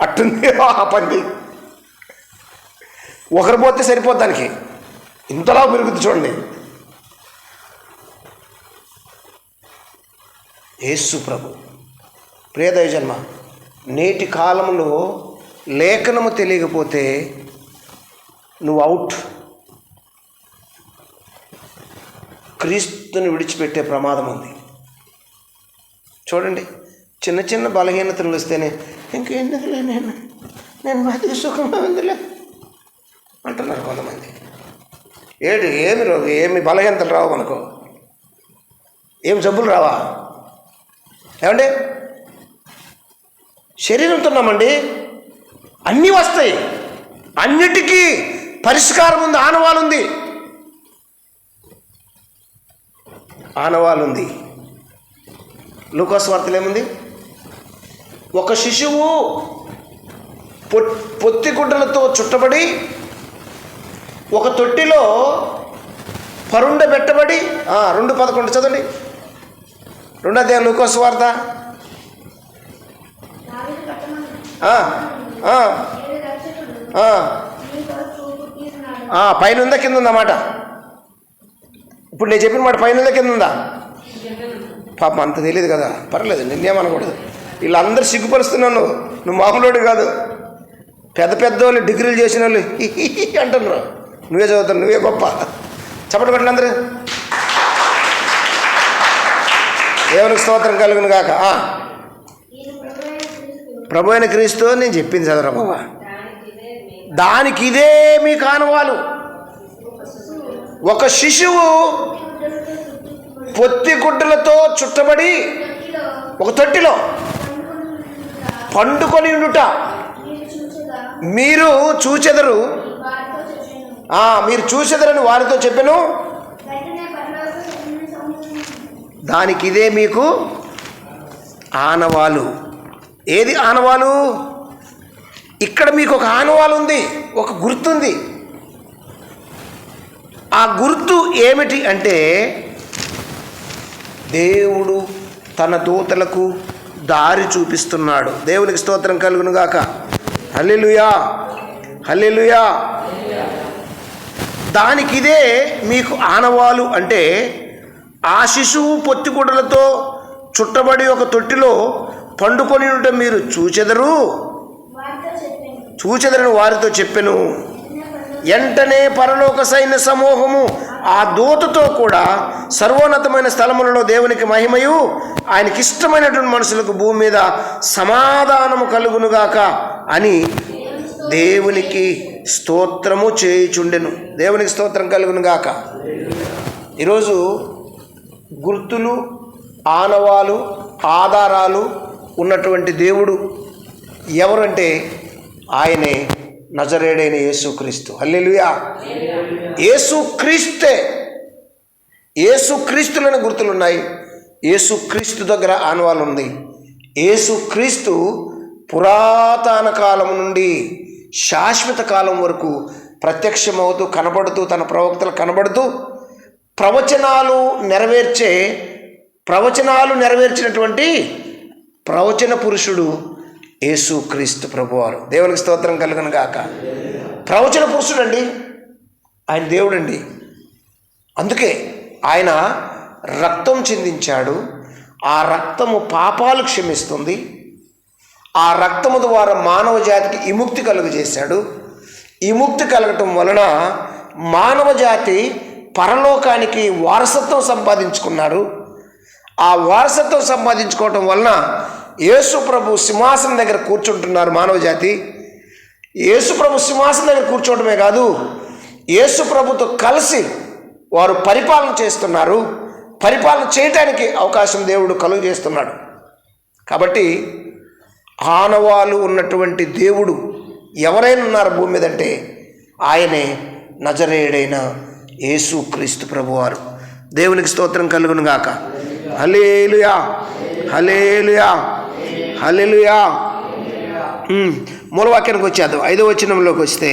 అట్టుంది ఆ పంది. ఒకరు పోతే సరిపోద్ది, దానికి ఇంతలా పెరుగుద్ది చూడండి. యేసు ప్రభు ప్రియదయ జన్మ. నేటి కాలంలో లేఖనము తెలియకపోతే నువ్వు అవుట్. క్రీస్తుని విడిచిపెట్టే ప్రమాదం ఉంది. చూడండి, చిన్న చిన్న బలహీనతలు వస్తేనే ఇంకెందుకులే, నేను బతికి సుఖంగా ఉందిలే అంటున్నారు కొంతమంది. ఏమి బలహీనతలు రావు మనకు, ఏమి జబ్బులు రావా? ఏమండి, శరీరంతో ఉన్నామండి, అన్నీ వస్తాయి, అన్నిటికీ పరిష్కారం ఉంది, ఆనవాలు ఉంది. లూకాసు వార్తలో ఏముంది? ఒక శిశువు పొత్తిగుడ్డలతో చుట్టబడి ఒక తొట్టిలో పరుండబెట్టబడి 2:11 చదవండి. 2వ అధ్యాయం లూకాసు వార్త. పైన ఉందా కింద ఉందా మాట? ఇప్పుడు నేను చెప్పిన మాట పైన ఉందా కింద ఉందా? పాపం అంత తెలియదు కదా, పర్లేదు, నిన్నేమనకూడదు. వీళ్ళందరూ సిగ్గుపరుస్తున్నావు, నువ్వు మామూలుడు కాదు. పెద్ద వాళ్ళు, డిగ్రీలు చేసిన వాళ్ళు అంటున్నారు, నువ్వే చదువుతావు, నువ్వే గొప్ప. చప్పటి కొట్టండి అందరూ. దేవునికి స్తోత్రం కలుగును గాక. ప్రభు అయిన క్రీస్తు నేను చెప్పింది చదవరా బాబా. దానికి ఇదే మీ కానవాలు. ఒక శిశువు పొత్తిగుడ్డలతో చుట్టబడి ఒక తొట్టిలో పండుకొని ఉండుట మీరు చూచెదరు. మీరు చూచెదరని వారితో చెప్పెను. దానికి ఇదే మీకు ఆనవాలు. ఏది ఆనవాలు? ఇక్కడ మీకు ఒక ఆనవాలు ఉంది, ఒక గుర్తుంది. ఆ గుర్తు ఏమిటి అంటే, దేవుడు తన దూతలకు దారి చూపిస్తున్నాడు. దేవునికి స్తోత్రం కలుగును గాక. హల్లెలూయా, హల్లెలూయా. దానికి ఇదే మీకు ఆనవాలు అంటే, ఆ శిశువు పొత్తిగుడ్డలతో చుట్టబడి ఒక తొట్టిలో పండుకొని ఉంటే మీరు చూచెదరని వారితో చెప్పెను. వెంటనే పరలోక సైన్య సమూహము ఆ దూతతో కూడా సర్వోన్నతమైన స్థలములలో దేవునికి మహిమయు ఆయనకి ఇష్టమైనటువంటి మనుషులకు భూమి మీద సమాధానము కలుగునుగాక అని దేవునికి స్తోత్రము చేయుచుండెను. దేవునికి స్తోత్రం కలుగునుగాక. ఈరోజు గుర్తులు, ఆనవాలు, ఆధారాలు ఉన్నటువంటి దేవుడు ఎవరంటే ఆయనే నజరేయుడైన యేసుక్రీస్తు. హల్లెలూయా. యేసుక్రీస్తే. యేసుక్రీస్తులోని గుర్తులున్నాయి. యేసుక్రీస్తు దగ్గర ఆనవాళ్ళు ఉంది. యేసుక్రీస్తు పురాతన కాలం నుండి శాశ్వత కాలం వరకు ప్రత్యక్షమవుతూ కనబడుతూ, తన ప్రవక్తలు కనబడుతూ ప్రవచనాలు నెరవేర్చినటువంటి ప్రవచన పురుషుడు యేసుక్రీస్తు ప్రభువారు. దేవునికి స్తోత్రం కలుగును గాక. ప్రవచన పురుషుడు అండి ఆయన, దేవుడండి. అందుకే ఆయన రక్తం చిందించాడు. ఆ రక్తము పాపాలు క్షమిస్తుంది. ఆ రక్తము ద్వారా మానవ జాతికి విముక్తి కలుగజేశాడు. విముక్తి కలగటం వలన మానవ జాతి పరలోకానికి వారసత్వం సంపాదించుకున్నారు. ఆ వారసత్వం సంపాదించుకోవటం వలన యేసు ప్రభు సింహాసనం దగ్గర కూర్చుంటున్నారు మానవ జాతి. యేసు ప్రభు సింహాసనం దగ్గర కూర్చోవటమే కాదు, యేసు ప్రభుతో కలిసి వారు పరిపాలన చేస్తున్నారు. పరిపాలన చేయటానికి అవకాశం దేవుడు కలుగు చేస్తున్నాడు. కాబట్టి ఆనవాలు ఉన్నటువంటి దేవుడు ఎవరైనా ఉన్నారు భూమి మీద అంటే ఆయనే నజరేయుడైన యేసుక్రీస్తు ప్రభువారు. దేవునికి స్తోత్రం కలుగును గాక. హల్లెలూయా, హల్లెలూయా, హల్లెలూయా. మూలవాక్యానికి వచ్చేద్దాం. 5వ వచనంలోకి వస్తే,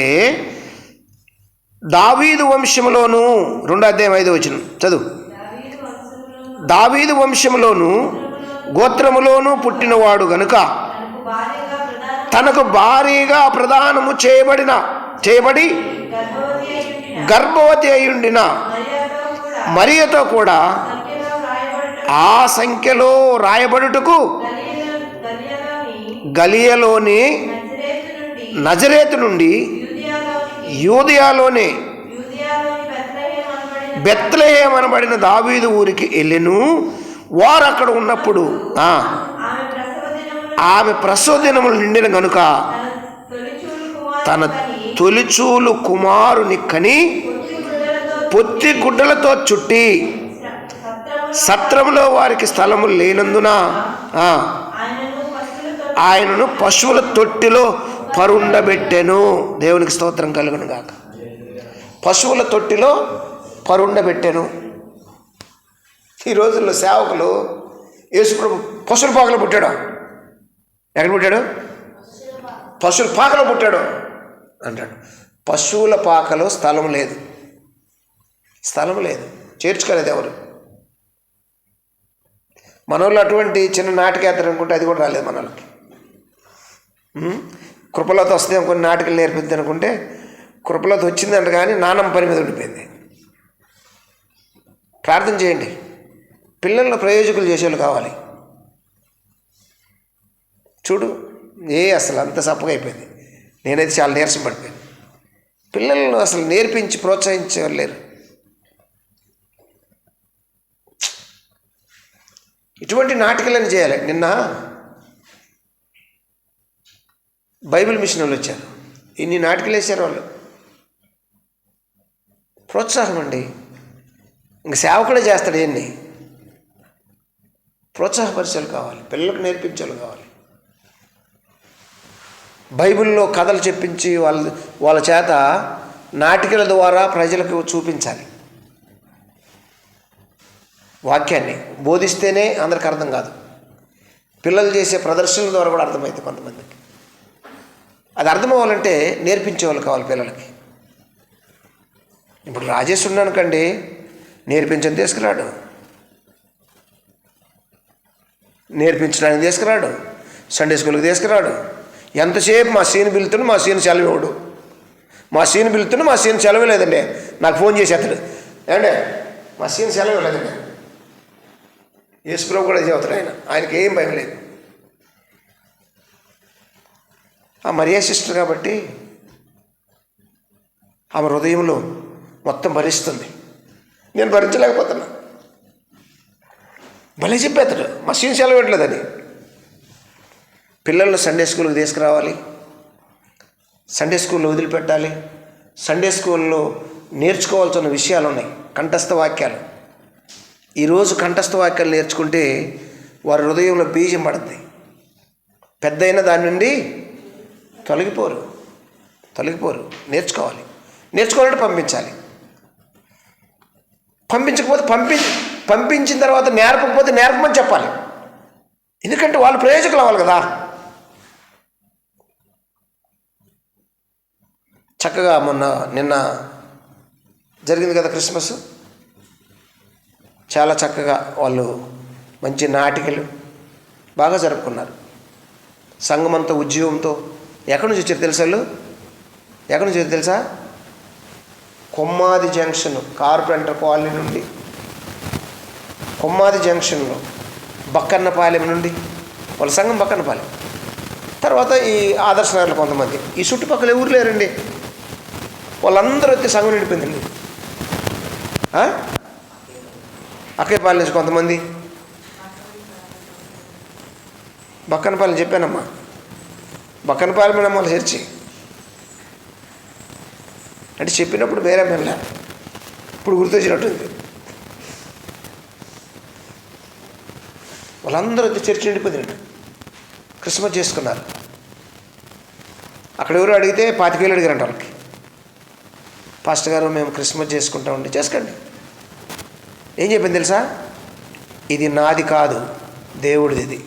దావీదు వంశములోను, 2వ అధ్యాయం 5వ వచనం చదువు. దావీదు వంశములోను గోత్రములోను పుట్టినవాడు గనుక తనకు భారీగా ప్రదానము చేయబడి గర్భవతి అయ్యుండిన మరియతో కూడా ఆ సంఖ్యలో రాయబడుటకు గలియలోని నజరేతు నుండి యూదయలోని బెత్లెహేం అనబడిన దావీదు ఊరికి వెళ్ళెను. వారు అక్కడ ఉన్నప్పుడు ఆమె ప్రసవ దినములు నిండిన గనుక తన తొలిచూలు కుమారుని కని పొత్తి గుడ్డలతో చుట్టి సత్రములో వారికి స్థలము లేనందున ఆయనను పశువుల తొట్టిలో పరుండబెట్టెను. దేవునికి స్తోత్రం కలుగును గాక. పశువుల తొట్టిలో పరుండబెట్టెను. ఈ రోజుల్లో సేవకులు యేసుప్రభు పశువుల పాకలో పుట్టాడు. ఎక్కడ పుట్టాడు? పశువుల పాకలో పుట్టాడు అంటాడు. పశువుల పాకలో స్థలం లేదు, చేర్చుకోలేదు ఎవరు. మనోళ్ళు అటువంటి చిన్న నాటకేతలు అనుకుంటే అది కూడా రాలేదు మనోళ్ళకి. కృపలత వస్తే కొన్ని నాటకాలు నేర్పిద్ది అనుకుంటే కృపలత వచ్చిందంట, కానీ నానమ్మ పని మీద ఉండిపోయింది. ప్రార్థన చేయండి. పిల్లలను ప్రయోజకులు చేసేవాళ్ళు కావాలి. చూడు, అసలు అంత సప్పగా అయిపోయింది. నేనైతే చాలా నీరసం పడిపోయాను. పిల్లలను అసలు నేర్పించి ప్రోత్సహించేవాళ్ళు లేరు. ఇటువంటి నాటకాలను చేయాలి. నిన్న బైబిల్ మిషన్ వాళ్ళు వచ్చారు. ఇన్ని నాటకాలు వేశారు వాళ్ళు. ప్రోత్సాహం అండి. ఇంక సేవకుడే చేస్తాడు. ఇవన్నీ ప్రోత్సాహపరిచేలు కావాలి, పిల్లలకు నేర్పించేలు కావాలి. బైబిల్లో కథలు చెప్పించి వాళ్ళ చేత నాటికల ద్వారా ప్రజలకు చూపించాలి. వాక్యాన్ని బోధిస్తేనే అందరికి అర్థం కాదు. పిల్లలు చేసే ప్రదర్శనల ద్వారా కూడా అర్థమవుతుంది కొంతమందికి. అది అర్థం అవ్వాలంటే నేర్పించేవాళ్ళు కావాలి పిల్లలకి. ఇప్పుడు రాజేష్ ఉన్నానుకండి, నేర్పించని తీసుకురాడు, నేర్పించడానికి తీసుకురాడు, సండే స్కూల్కి తీసుకురాడు. ఎంతసేపు మా సీన్ పిలుతున్నా మా సీన్ సెలవివ్వడు, మా సీన్ పిలుతున్నా మా సీన్ సెలవు లేదండి, నాకు ఫోన్ చేసేస్తాడు. ఏమంటే మా సీన్ సెలవు లేదండి. యేసుప్రభు కూడా చెబుతాడు. ఆయనకి ఏం భయం లేదు. ఆ మరియా సిస్టర్ కాబట్టి ఆమె హృదయంలో మొత్తం భరిస్తుంది. నేను భరించలేకపోతున్నా. భలే చెప్పేస్తాడు, మా సీన్ సెలవు ఇవ్వట్లేదని. పిల్లలను సండే స్కూల్కి తీసుకురావాలి, సండే స్కూల్లో వదిలిపెట్టాలి. సండే స్కూల్లో నేర్చుకోవాల్సిన విషయాలు ఉన్నాయి, కంఠస్థ వాక్యాలు. ఈరోజు కంఠస్థ వాక్యాలు నేర్చుకుంటే వారి హృదయంలో బీజం పడుతుంది. పెద్ద అయినా దాని నుండి తొలగిపోరు. తొలగిపోరు. నేర్చుకోవాలంటే పంపించాలి. పంపించకపోతే పంపించిన తర్వాత నేర్పకపోతే నేర్పమని చెప్పాలి. ఎందుకంటే వాళ్ళు ప్రయోజకులు అవ్వాలి కదా. చక్కగా నిన్న జరిగింది కదా క్రిస్మస్. చాలా చక్కగా వాళ్ళు మంచి నాటికలు బాగా జరుపుకున్నారు. సంఘమంతా ఉద్యోగంతో. ఎక్కడి నుంచి వచ్చారు తెలుసా వాళ్ళు? ఎక్కడి నుంచి వచ్చారు తెలుసా? కొమ్మాది జంక్షన్ కార్పెంటర్ కాలనీ నుండి, కొమ్మాది జంక్షన్లో బక్కన్నపాలెం నుండి వాళ్ళ సంఘం బక్కన్నపాలెం. తర్వాత ఈ ఆదర్శ నగర్లో కొంతమంది, ఈ చుట్టుపక్కల ఎవరు లేరండి. వాళ్ళందరూ వచ్చి సంఘం నిండిపోయిందండి. అక్కయ్యపాలెం నుంచి కొంతమంది, బక్కన్నపాలెం చెప్పానమ్మా, బక్కన్నపాలెం వాళ్ళ చర్చి అంటే చెప్పినప్పుడు వేరే మెల్ల ఇప్పుడు గుర్తొచ్చినట్టుంది. వాళ్ళందరూ వచ్చి చర్చి నిండిపోయినట్టు క్రిస్మస్ చేసుకున్నారు. అక్కడ ఎవరు అడిగితే 25,000 అడిగారంట వాళ్ళకి. పాస్టర్ గారు మేము క్రిస్మస్ చేసుకుంటామండి. చేసుకోండి. ఏం చెప్పింది తెలుసా? ఇది నాది కాదు, దేవుడిది. ఇది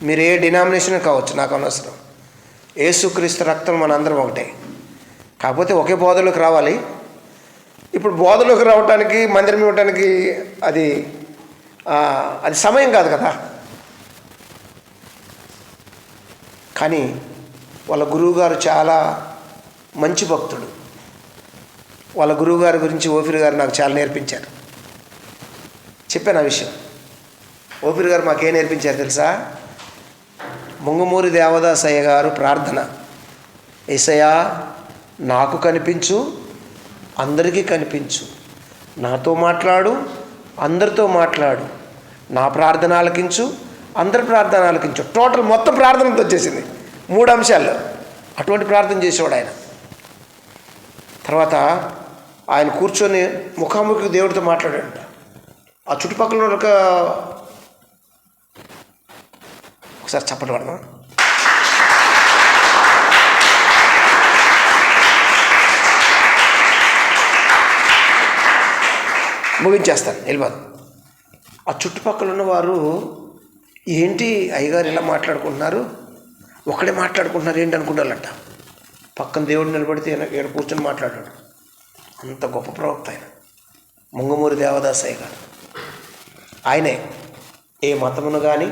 మీరు ఏ డినామినేషన్ కావచ్చు, నాకు అనవసరం. యేసుక్రీస్తు రక్తం మనందరం ఒకటే. కాకపోతే ఒకే బోధలోకి రావాలి. ఇప్పుడు బోధలోకి రావడానికి, మందిరం ఇవ్వడానికి అది సమయం కాదు కదా. కానీ వాళ్ళ గురువుగారు చాలా మంచి భక్తుడు. వాళ్ళ గురువుగారి గురించి ఓఫీర్ గారు నాకు చాలా నేర్పించారు. చెప్పాను ఆ విషయం. ఓఫీర్ గారు మాకేం నేర్పించారు తెలుసా? ముంగమూరి దేవదాసయ్య గారు ప్రార్థన, యేసయ్యా నాకు కనిపించు, అందరికీ కనిపించు, నాతో మాట్లాడు, అందరితో మాట్లాడు, నా ప్రార్థన ఆలకించు, అందరి ప్రార్థన ఆలకించు. టోటల్ మొత్తం ప్రార్థనతో వచ్చేసింది 3 అంశాల్లో. అటువంటి ప్రార్థన చేసేవాడు ఆయన. తర్వాత ఆయన కూర్చొని ముఖాముఖి దేవుడితో మాట్లాడాడంట. ఆ చుట్టుపక్కల ఒకసారి చప్పటి పడమా. ముగించేస్తాను, వెళ్ళిపోదు. ఆ చుట్టుపక్కల ఉన్నవారు ఏంటి అయ్యగారు ఇలా మాట్లాడుకుంటున్నారు, ఒక్కడే మాట్లాడుకుంటున్నారు ఏంటి అనుకుంటారంట. పక్కన దేవుడు నిలబడితే ఇక్కడ కూర్చొని మాట్లాడాడు. అంత గొప్ప ప్రవక్త ఆయన ముంగమూరి దేవదాసయ్య గారు. ఆయనే ఏ మతమును కానీ,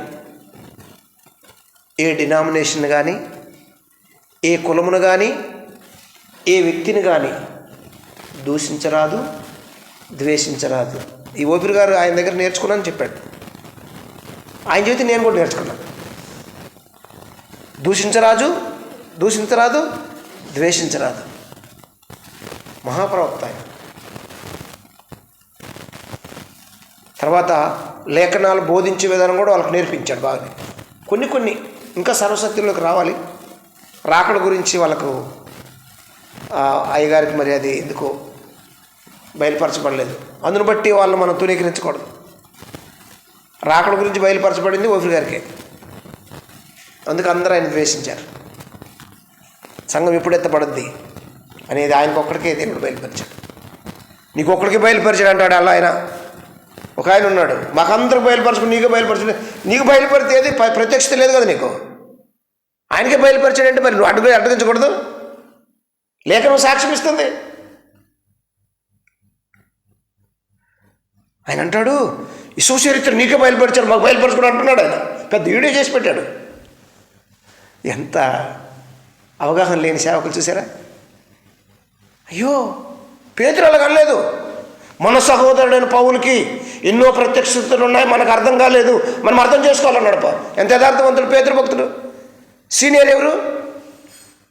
ఏ డినామినేషన్ కానీ, ఏ కులమును కానీ, ఏ వ్యక్తిని కానీ దూషించరాదు, ద్వేషించరాదు. ఈ ఓపిరి గారు ఆయన దగ్గర నేర్చుకున్నాను చెప్పాడు. ఆయన చేతి నేను కూడా నేర్చుకున్నాను. దూషించరాదు, ద్వేషించరాదు. మహాప్రవక్త ఆయన. తర్వాత లేఖనాలు బోధించే విధానం కూడా వాళ్ళకి నేర్పించాడు బాగా. కొన్ని ఇంకా సర్వసత్యంలోకి రావాలి. రాకడ గురించి వాళ్ళకు అయ్యగారికి మరి అది ఎందుకో బయలుపరచబడలేదు. అందును బట్టి వాళ్ళు మనం తునీకరించకూడదు. రాకడ గురించి బయలుపరచబడింది ఓఫీర్ గారికే. అందుకు అందరూ ఆయన ద్వేషించారు. సంఘం ఎప్పుడు ఎత్తపడుద్ది అనేది ఆయనకు ఒక్కడికే దేవుడు బయలుపరిచాడు. నీకు ఒక్కడికి బయలుపరిచాడు అంటాడు అలా ఆయన. ఒక ఆయన ఉన్నాడు, మాకందరికి బయలుపరచుకుని నీకు బయలుపరచు. నీకు బయలుపరిచేది ప్రత్యక్షత లేదు కదా నీకు. ఆయనకే బయలుపరిచాడంటే మరి నువ్వు అడ్డగించకూడదు. లేఖనం సాక్ష్యం ఇస్తుంది. ఆయన అంటాడు, ఈ సుచరిత్ర నీకే బయలుపరిచాడు, మాకు బయలుపరచుకుని అంటున్నాడు. ఆయన పెద్ద వీడియో చేసి పెట్టాడు. ఎంత అవగాహన లేని సేవకులు చూసారా? అయ్యో పేతురు అలా కనలేదు. మన సహోదరుడైన పౌలుకి ఎన్నో ప్రత్యక్షతలు ఉన్నాయి, మనకు అర్థం కాలేదు, మనం అర్థం చేసుకోవాలన్నాడు. ఎంత యథార్థవంతుడు పేతురు భక్తుడు. సీనియర్ ఎవరు?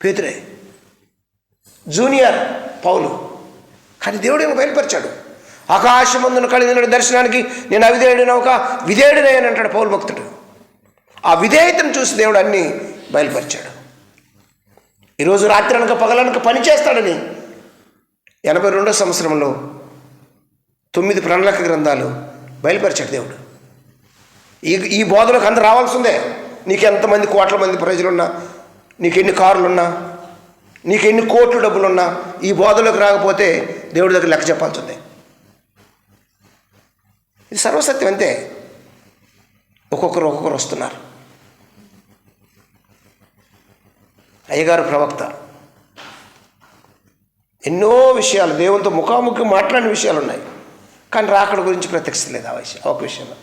పేతురే. జూనియర్ పౌలు. కానీ దేవుడు ఏమో బయలుపరిచాడు. ఆకాశమందున కలిగిన దర్శనానికి నేను అవిధేయుడినొక విధేయుడినని అంటాడు పౌలు భక్తుడు. ఆ విధేయతను చూసి దేవుడు అన్నీ బయలుపరిచాడు. ఈరోజు రాత్రి అనక పగలనక పని చేస్తాడని 82వ సంవత్సరంలో 9 ప్రణాళిక గ్రంథాలు బయలుపరిచాడు దేవుడు. ఈ బోధలకు అందరూ రావాల్సిందే. నీకు ఎంతమంది కోట్ల మంది ప్రజలున్నా, నీకు ఎన్ని కార్లున్నా, నీకు ఎన్ని కోట్లు డబ్బులున్నా ఈ బోధలోకి రాకపోతే దేవుడి దగ్గర లెక్క చెప్పాల్సి ఉంది. ఇది సర్వసత్యం అంతే. ఒక్కొక్కరు వస్తున్నారు. అయ్యగారు ప్రవక్త ఎన్నో విషయాలు దేవునితో ముఖాముఖి మాట్లాడిన విషయాలు ఉన్నాయి, కానీ రాకడ గురించి ప్రత్యక్షత లేదు ఒక విషయంలో.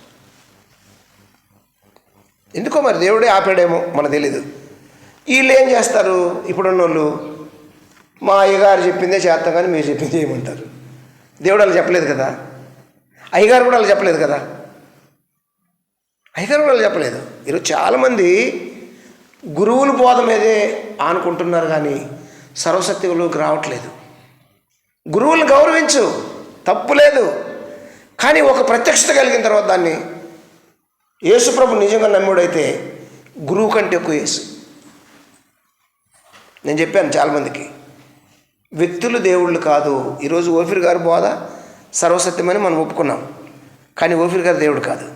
ఎందుకో మరి దేవుడే ఆపాడేమో మనకు తెలీదు. వీళ్ళు ఏం చేస్తారు, ఇప్పుడున్న వాళ్ళు మా అయ్యగారు చెప్పిందే చేస్తాం కానీ మీరు చెప్పింది చేయమంటారు. దేవుడు అలా చెప్పలేదు కదా, అయ్యగారు కూడా అలా చెప్పలేదు కదా, అయ్యగారు కూడా అలా చెప్పలేదు. ఈరోజు చాలామంది గురువుల బోధ మీదే ఆనుకుంటున్నారు కానీ సర్వసత్యంలోకి రావట్లేదు. గురువులను గౌరవించు, తప్పు లేదు, కానీ ఒక ప్రత్యక్షత కలిగిన తర్వాత దాన్ని యేసుప్రభు నిజంగా నమ్ముడైతే గురువు కంటే ఎక్కువ యేసు. నేను చెప్పాను చాలామందికి, వ్యక్తులు దేవుళ్ళు కాదు. ఈరోజు ఓఫీర్ గారి బోధ సర్వసత్యమని మనం ఒప్పుకున్నాం, కానీ ఓఫీర్ గారు దేవుడు కాదు,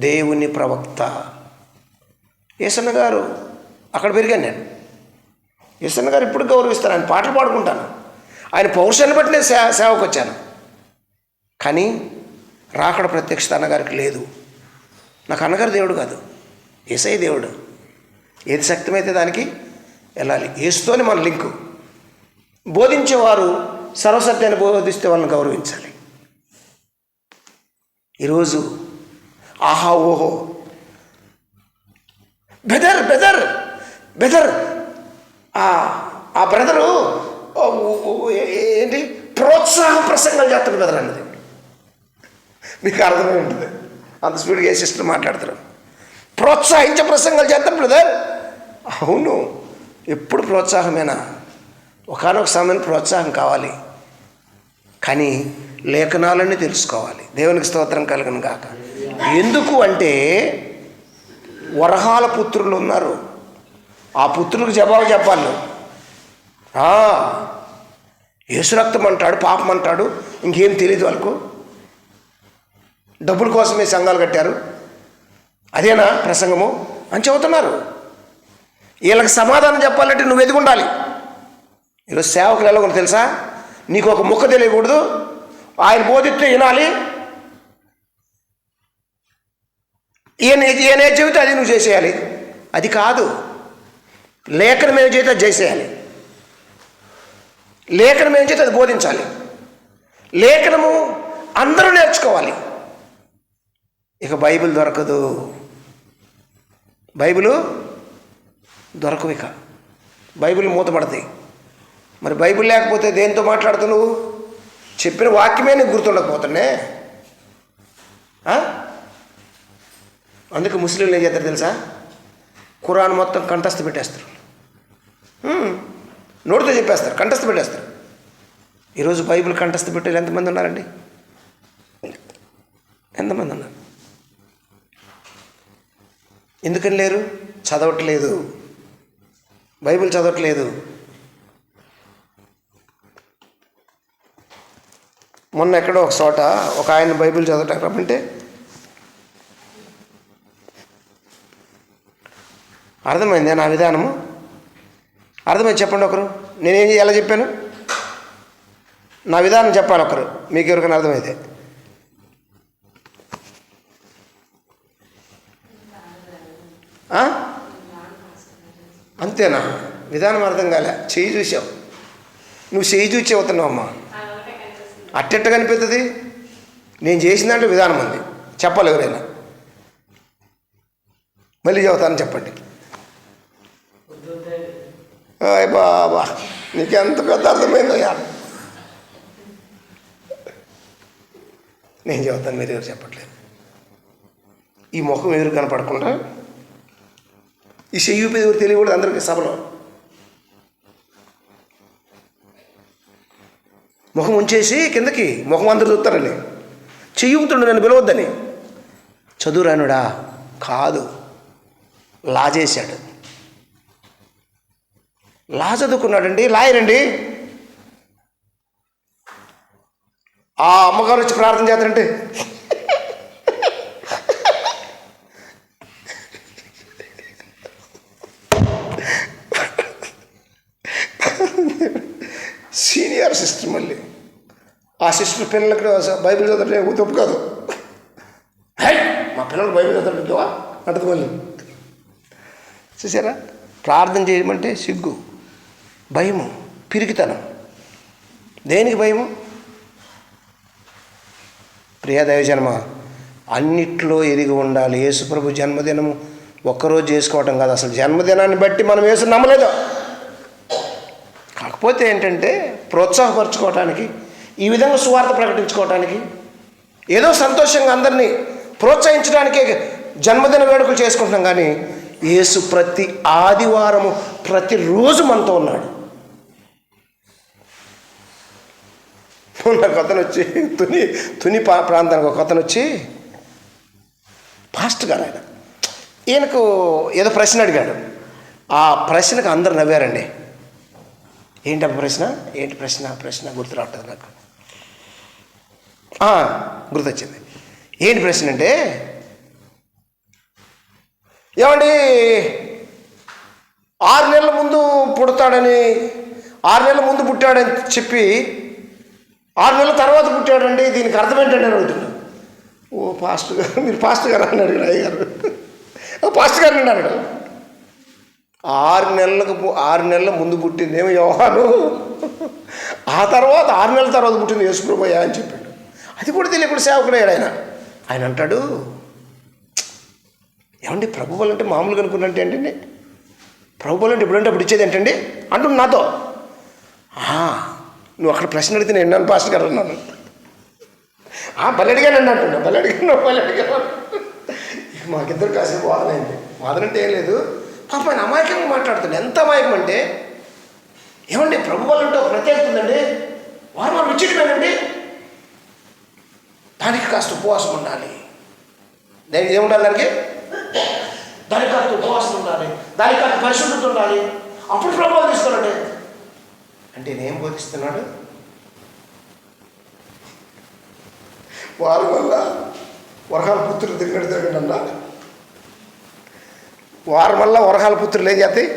దేవుని ప్రవక్త. యేసన్న గారు అక్కడ పెరిగాను నేను. యేసన్న గారు ఇప్పుడు గౌరవిస్తాను, ఆయన పాటలు పాడుకుంటాను, ఆయన పౌరుషాన్ని బట్టి నేను సేవకు వచ్చాను. కానీ రాకడ ప్రత్యక్షత అన్నగారికి లేదు. నాకు అన్నగారు దేవుడు కాదు, యేసయ్య దేవుడు. ఏది శక్తమైతే దానికి వెళ్ళాలి. యేసుతోనే మన లింకు. బోధించేవారు సర్వసత్యాన్ని బోధిస్తే వాళ్ళని గౌరవించాలి. ఈరోజు ఆహా ఓహో బెదర్ బెదర్ బెదర్ ఆ బ్రదరు ఏంటి ప్రోత్సాహ ప్రసంగాలు చేస్తాడు బెదర్ అన్నది. మీకు అర్థమై ఉంటుంది, అంత స్పీడ్గా ఏ సిస్టర్ మాట్లాడతారు. ప్రోత్సహించే ప్రసంగాలు చేస్తాడు బ్రదర్. అవును, ఎప్పుడు ప్రోత్సాహమేనా? ఒకనొక సమయంలో ప్రోత్సాహం కావాలి, కానీ లేఖనాలన్నీ తెలుసుకోవాలి. దేవునికి స్తోత్రం కలుగును గాక. ఎందుకు అంటే వరహాల పుత్రులు ఉన్నారు, ఆ పుత్రులకు జవాబు చెప్పాలి. యేసు రక్తం అంటాడు, పాపం అంటాడు, ఇంకేం తెలియదు వాళ్ళకు. డబ్బుల కోసమే సంఘాలు కట్టారు, అదేనా ప్రసంగము అని చెబుతున్నారు. వీళ్ళకి సమాధానం చెప్పాలంటే నువ్వు ఎదుగుండాలి. ఈరోజు సేవకులు ఎలా కూడా తెలుసా, నీకు ఒక ముక్క తెలియకూడదు, ఆయన బోధిస్తే వినాలి, ఈయన చెబితే అది నువ్వు చేసేయాలి. అది కాదు, లేఖనం ఏం చేస్తే అది చేసేయాలి, లేఖనం ఏం చేస్తే అది బోధించాలి. లేఖనము అందరూ నేర్చుకోవాలి. ఇక బైబిల్ దొరకదు, బైబిలు దొరకవు, ఇక బైబిల్ మూతపడతాయి. మరి బైబిల్ లేకపోతే దేంతో మాట్లాడుతావు నువ్వు? చెప్పిన వాక్యమే నీకు గుర్తుండకపోతుండే. అందుకే ముస్లింలు ఏం చేస్తారు తెలుసా, ఖురాన్ మొత్తం కంఠస్థ పెట్టేస్తారు, నోటితో చెప్పేస్తారు, కంఠస్థ పెట్టేస్తారు. ఈరోజు బైబిల్ కంఠస్థ పెట్టేది ఎంతమంది ఉన్నారండి? ఎంతమంది ఉన్నారు? ఎందుకని లేరు? చదవట్లేదు, బైబిల్ చదవట్లేదు. మొన్న ఎక్కడో ఒక చోట ఒక ఆయన బైబిల్ చదవటమంటే అర్థమైంది నా విధానము? అర్థమైంది చెప్పండి ఒకరు. నేనేం ఎలా చెప్పాను? నా విధానం చెప్పాలి ఒకరు, మీకు ఎవరికైనా అర్థమైతే. అంతేనా? విధానం అర్థం కాలే, చెయ్యి చూసావు నువ్వు, చెయ్యి చూసి చెబుతున్నావు అమ్మా. అట్టెట్ట కనిపిస్తుంది? నేను చేసిన దాంట్లో విధానం ఉంది, చెప్పాలి ఎవరైనా. మళ్ళీ చెబుతాను, చెప్పండి. బాబా నీకెంత పెద్ద అర్థమైందో యా. నేను చెబుతాను, మీరు ఎవరు చెప్పట్లేదు. ఈ ముఖం ఎవరు కనపడకుండా ఈ చెయ్యి ఊపేది ఎవరు తెలియకూడదు అందరికీ సభలో. ముఖం ఉంచేసి కిందకి, ముఖం అందరూ చూస్తారని చెయ్యి ఊపుతుండు నన్ను పిలవద్దని. చదువు రానుడా కాదు, లా చేశాడు. లా చదువుకున్నాడండి, లాయర్ అండి. ఆ అమ్మగారు వచ్చి ప్రార్థన చేస్తారంటే పిఆర్ సిస్టర్ మళ్ళీ ఆ సిస్టర్ పిల్లలకి బైబిల్ చదవడం తప్పు కాదు. మా పిల్లలు బైబిల్ చదవడం అంటది మళ్ళీ. చూసారా, ప్రార్థన చేయమంటే సిగ్గు, భయము, పిరికితనం. దేనికి భయము? ప్రియ దైవజనమ, అన్నిట్లో ఎరిగి ఉండాలి. యేసుప్రభు జన్మదినము ఒక్కరోజు చేసుకోవటం కాదు, అసలు జన్మదినాన్ని బట్టి మనం యేసు నమ్మలేదు. కాకపోతే ఏంటంటే ప్రోత్సాహపరచుకోవటానికి, ఈ విధంగా సువార్త ప్రకటించుకోవటానికి, ఏదో సంతోషంగా అందరినీ ప్రోత్సహించడానికే జన్మదిన వేడుకలు చేసుకుంటున్నాం. కానీ యేసు ప్రతి ఆదివారము ప్రతిరోజు మనతో ఉన్నాడు. నాకు అతను వచ్చి తుని ప్రాంతానికి ఒక అతను వచ్చి, పాస్టర్ గారు ఈయనకు ఏదో ప్రశ్న అడిగాడు. ఆ ప్రశ్నకు అందరు నవ్వారండి. ఏంటి ప్రశ్న? ఏంటి ప్రశ్న గుర్తు రావట్లేదు నాకు. గుర్తొచ్చింది. ఏంటి ప్రశ్న అంటే, ఏమండి 6 నెలల ముందు పుడతాడని, 6 నెలల ముందు పుట్టాడని చెప్పి 6 నెలల తర్వాత పుట్టాడండి, దీనికి అర్థం ఏంటండి అని అడుగుతున్నాడు. ఓ పాస్టర్ గారు, మీరు పాస్టర్ గారు అన్నాడు అయ్యగారు. పాస్టర్ గారు అన్నాడు. 6 నెలల ముందు పుట్టిందేమో యోహాను, ఆ తర్వాత 6 నెలల తర్వాత పుట్టింది యేసుప్రభు అని చెప్పాడు. అది కూడా తెలియకుండా సేవకుడయ్యాడు ఆయన. ఆయన అంటాడు, ఏమండి ప్రభువులు అంటే మామూలుగా అనుకున్నట్టు ఏంటండి, ప్రభువులు అంటే ఎప్పుడంటే అప్పుడు ఇచ్చేది ఏంటండి అంటుంది నాతో. నువ్వు అక్కడ ప్రశ్న అడిగితే నేను నన్ను పాస్టర్ గారు అన్నాను. భలే అడిగానండి అంటున్నా. భలే అడిగాను. మాకిద్దరు కాసేపు వాదనైంది. వాదన అంటే ఏం లేదు, పాప ఆయన అమాయకంగా మాట్లాడుతుంది. ఎంత అమాయకం అంటే, ఏమండి ప్రభువులు అంటే ఒక ప్రత్యేకత ఉందండి, వారు మనం విచ్చిపోయానండి, దానికి కాస్త ఉపవాసం ఉండాలి. దానికి ఏముండాలి? దానికి కాస్త ఉపవాసం ఉండాలి, దానికి కాస్త పరిశుద్ధత ఉండాలి, అప్పుడు ప్రభువులు తీసుకోనండి. అంటే నేనేం బోధిస్తున్నాడు? వారి వల్ల వరహాల పుత్రులు తిరగండి అన్నా. వారి వల్ల వరహాల పుత్రులు ఏం చేస్తాయి?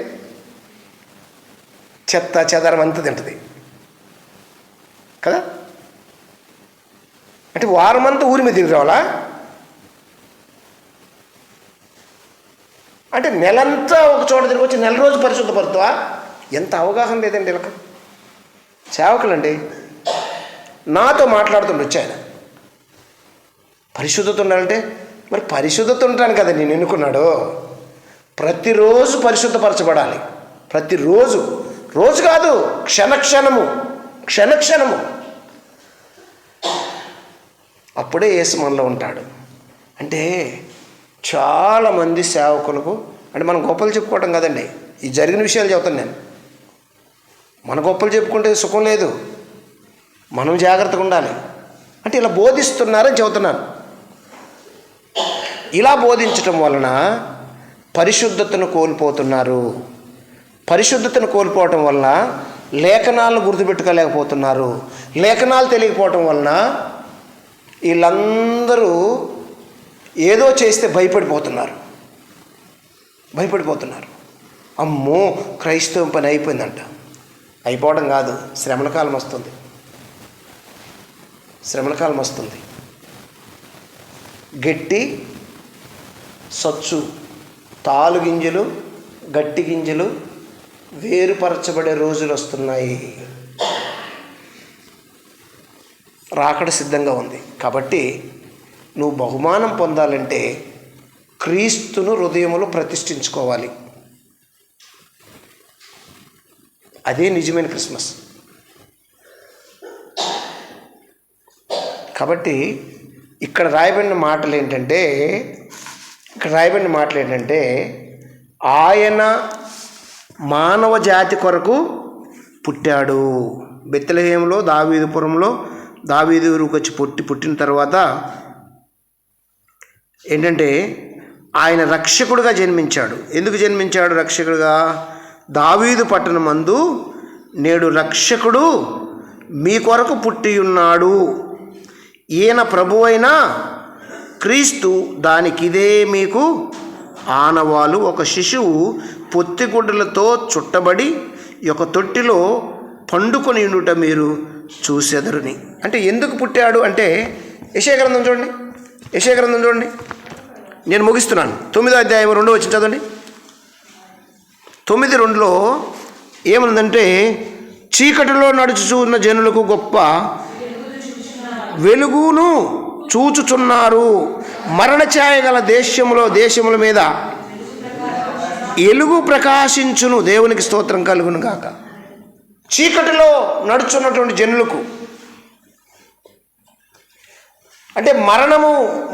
చెత్త చెదారం అంతా తింటుంది కదా. అంటే వారమంతా ఊరి మీద తిరిగి రావాలా? అంటే నెలంతా ఒక చోట తిరిగి వచ్చి నెల రోజు పరిశుద్ధపరుతావా? ఎంత అవగాహన లేదండి వీళ్ళకి. సేవకులండి నాతో మాట్లాడుతుండే వచ్చి ఆయన, పరిశుద్ధత ఉండాలంటే మరి పరిశుద్ధత ఉంటాను కదా నేను ఎన్నుకున్నాడు. ప్రతిరోజు పరిశుద్ధపరచబడాలి. ప్రతిరోజు, రోజు కాదు, క్షణక్షణము. అప్పుడే యేసు మనలో ఉంటాడు. అంటే చాలామంది సేవకులకు, అంటే మనం గొప్పలు చెప్పుకోవటం కదండి, ఈ జరిగిన విషయాలు చెబుతాను నేను. మన గొప్పలు చెప్పుకుంటే సుఖం లేదు, మనం జాగ్రత్తగా ఉండాలి. అంటే ఇలా బోధిస్తున్నారని చెబుతున్నాను. ఇలా బోధించటం వలన పరిశుద్ధతను కోల్పోతున్నారు. పరిశుద్ధతను కోల్పోవటం వలన లేఖనాలను గుర్తుపెట్టుకోలేకపోతున్నారు. లేఖనాలు తెలియకపోవటం వలన వీళ్ళందరూ ఏదో చేస్తే భయపడిపోతున్నారు. అమ్మో క్రైస్తవం పని అయిపోయిందంట. అయిపోవడం కాదు, శ్రమల కాలం వస్తుంది. గట్టి సచ్చు, తాలు గింజలు, గట్టి గింజలు వేరుపరచబడే రోజులు వస్తున్నాయి. రాకడ సిద్ధంగా ఉంది. కాబట్టి నువ్వు బహుమానం పొందాలంటే క్రీస్తును హృదయములో ప్రతిష్ఠించుకోవాలి. అదే నిజమైన క్రిస్మస్. కాబట్టి ఇక్కడ రాయబడిన మాటలు ఏంటంటే ఆయన మానవ జాతి కొరకు పుట్టాడు. బెత్లెహేములో, దావీదుపురంలో, దావీదు ఊరికి వచ్చి పుట్టిన తర్వాత ఏంటంటే ఆయన రక్షకుడుగా జన్మించాడు. ఎందుకు జన్మించాడు రక్షకుడుగా? దావీదు పట్టణమందు నేడు రక్షకుడు మీ కొరకు పుట్టి ఉన్నాడు, ఈయన ప్రభువైన క్రీస్తు. దానికిదే మీకు ఆనవాలు. ఒక శిశువు పొత్తిగుడ్డలతో చుట్టబడి ఒక తొట్టిలో పండుకొని ఉండుట మీరు చూసెదరుని. అంటే ఎందుకు పుట్టాడు అంటే యెషయా గ్రంథం చూడండి, యెషయా గ్రంథం చూడండి, నేను ముగిస్తున్నాను. 9వ అధ్యాయం 2వ వచనం చదవండి. 9:2 ఏముందంటే, చీకటిలో నడుచుచు ఉన్న జనులకు గొప్ప వెలుగును చూచుచున్నారు, మరణ ఛాయ గల దేశముల మీద ఎలుగు ప్రకాశించును. దేవునికి స్తోత్రం కలుగును గాక. చీకటిలో నడుచున్నటువంటి జనులకు అంటే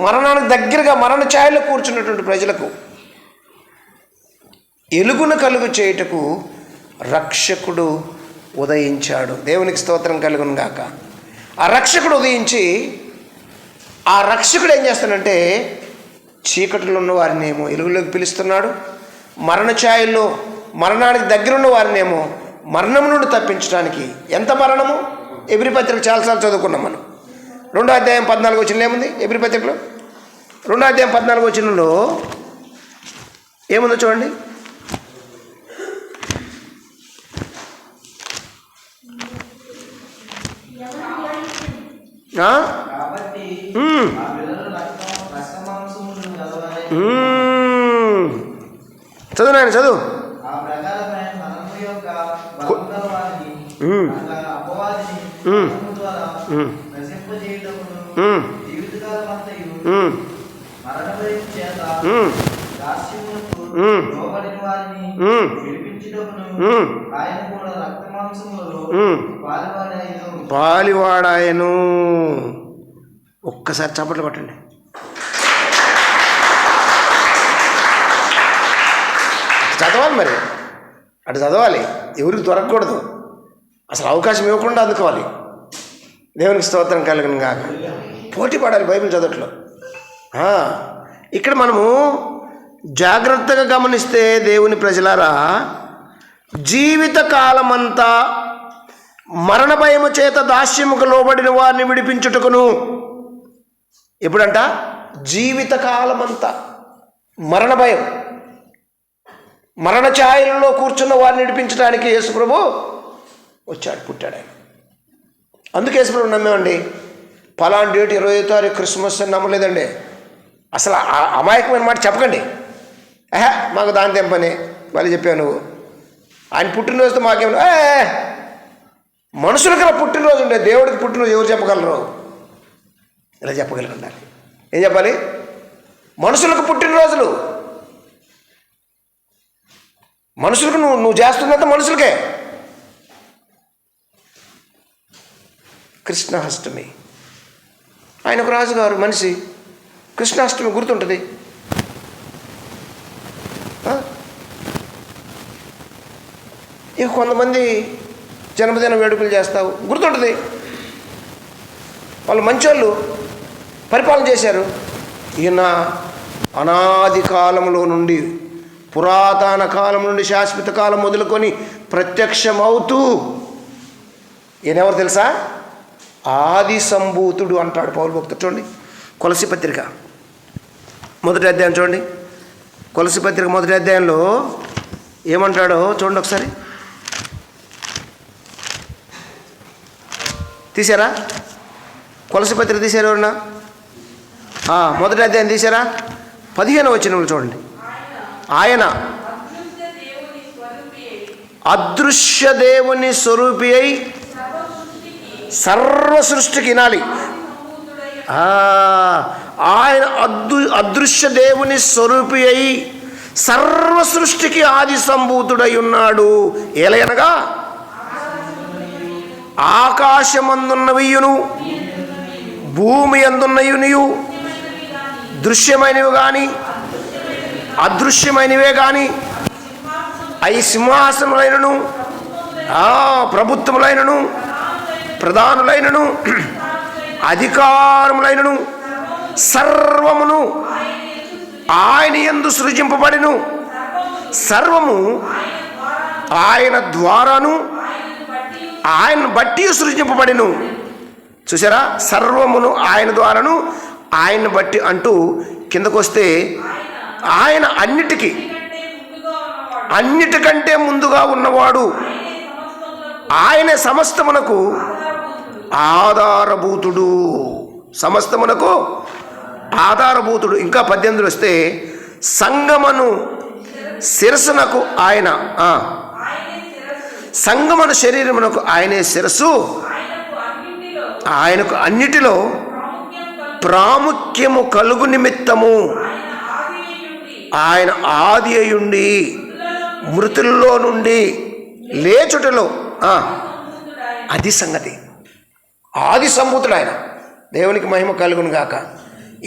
మరణానికి దగ్గరగా మరణ ఛాయలో కూర్చున్నటువంటి ప్రజలకు ఎలుగును కలుగు చేయుటకు రక్షకుడు ఉదయించాడు. దేవునికి స్తోత్రం కలుగును గాక. ఆ రక్షకుడు ఉదయించి, ఆ రక్షకుడు ఏం చేస్తాడంటే చీకటిలో ఉన్న వారినేమో ఎలుగులోకి పిలుస్తున్నాడు, మరణ ఛాయల్లో మరణానికి దగ్గరున్న వారినేమో మరణం నుండి తప్పించడానికి. ఎంత మరణము? ఎబ్రీ పత్రిక చాలాసార్లు చదువుకున్నాం మనం. 2వ అధ్యాయం 14వ వచనంలో ఏముంది? ఎబ్రీ పత్రికలో 2వ అధ్యాయం 14వ వచనంలో ఏముందో చూడండి. చదువు నాయన చదువు. పాలివాడాయను. ఒక్కసారి చప్పట్లు కొట్టండి. చదవాలి, మరి అటు చదవాలి, ఎవరికి దొరకకూడదు, అసలు అవకాశం ఇవ్వకుండా అందుకోవాలి. దేవునికి స్తోత్రం కలుగును గాక. పోటీ పడాలి బైబిల్ చదవట్లో. ఇక్కడ మనము జాగ్రత్తగా గమనిస్తే దేవుని ప్రజలారా, జీవిత కాలమంతా మరణ భయము చేత దాస్యముకు లోబడిన వారిని విడిపించుటకును. ఎప్పుడంట? జీవిత కాలమంతా మరణ భయం, మరణ ఛాయలలో కూర్చున్న వారిని విడిపించడానికి యేసుప్రభు వచ్చాడు, పుట్టాడు ఆయన. అందుకే యేసుప్రభు నమ్మేమండి. పలానా డేట్ 20వ తారీఖు క్రిస్మస్ అని నమ్మలేదండి. అసలు అమాయకమైన మాట చెప్పకండి. మాకు దాని తెంపని మళ్ళీ చెప్పావు నువ్వు. ఆయన పుట్టినరోజుతో మాకేమన్నా మనుషులకి పుట్టినరోజు ఉండే, దేవుడికి పుట్టినరోజు ఎవరు చెప్పగలరు? ఇలా చెప్పగలిగి ఉండాలి. ఏం చెప్పాలి? మనుషులకు పుట్టినరోజులు, మనుషులకు నువ్వు చేస్తున్నంత మనుషులకే. కృష్ణాష్టమి, ఆయన ఒక రాజుగారు మనిషి, కృష్ణాష్టమి గుర్తుంటుంది. ఇక కొంతమంది జన్మదిన వేడుకలు చేస్తావు, గుర్తుంటుంది. వాళ్ళు మంచోళ్ళు, పరిపాలన చేశారు. ఈయన అనాది కాలంలో నుండి, పురాతన కాలం నుండి శాశ్వత కాలం మొదలుకొని ప్రత్యక్షమవుతూ, ఈయనెవరు తెలుసా? ఆది సంభూతుడు అంటాడు పౌలు భక్తుడు. చూడండి కొలసి పత్రిక 1వ అధ్యాయం చూడండి. కొలసి పత్రిక 1వ అధ్యాయంలో ఏమంటాడో చూడండి ఒకసారి. తీసారా? కొలసి పత్రిక తీసారు ఎవరన్నా? 1వ అధ్యాయం తీసారా? 15వ వచనంలో చూడండి. ఆయన అదృశ్య దేవుని స్వరూపి అయి సర్వ సృష్టికి, వినాలి, ఆయన అదృశ్య దేవుని స్వరూపి అయి సర్వ సృష్టికి ఆది సంభూతుడై ఉన్నాడు. ఏలయనగా ఆకాశమందున్నవియును భూమి అందున్నయునియు దృశ్యమైనవి కానీ అదృశ్యమైనవే కానీ అవి సింహాసనములైనను ప్రభుత్వములైనను ప్రధానులైనను అధికారములైనను సర్వమును ఆయన యందు సృజింపబడిను. సర్వము ఆయన ద్వారాను ఆయన బట్టి సృజింపబడిను. చూసారా? సర్వమును ఆయన ద్వారాను ఆయన బట్టి అంటూ కిందకు వస్తే, ఆయన అన్నిటికంటే ముందుగా ఉన్నవాడు, ఆయన సమస్తమునకు ఆధారభూతుడు. సమస్తమునకు ఆధారభూతుడు. ఇంకా 18 వస్తే సంగమను శిరస్సునకు ఆయన, సంగమను శరీరమునకు ఆయనే శిరస్సు, ఆయనకు అన్నిటిలో ప్రాముఖ్యము కలుగు నిమిత్తము ఆయన ఆది అయ్యుండి మృతుల్లో నుండి లేచుటలో అది సంగతి. ఆది సంభూతుడు ఆయన. దేవునికి మహిమ కలుగును గాక.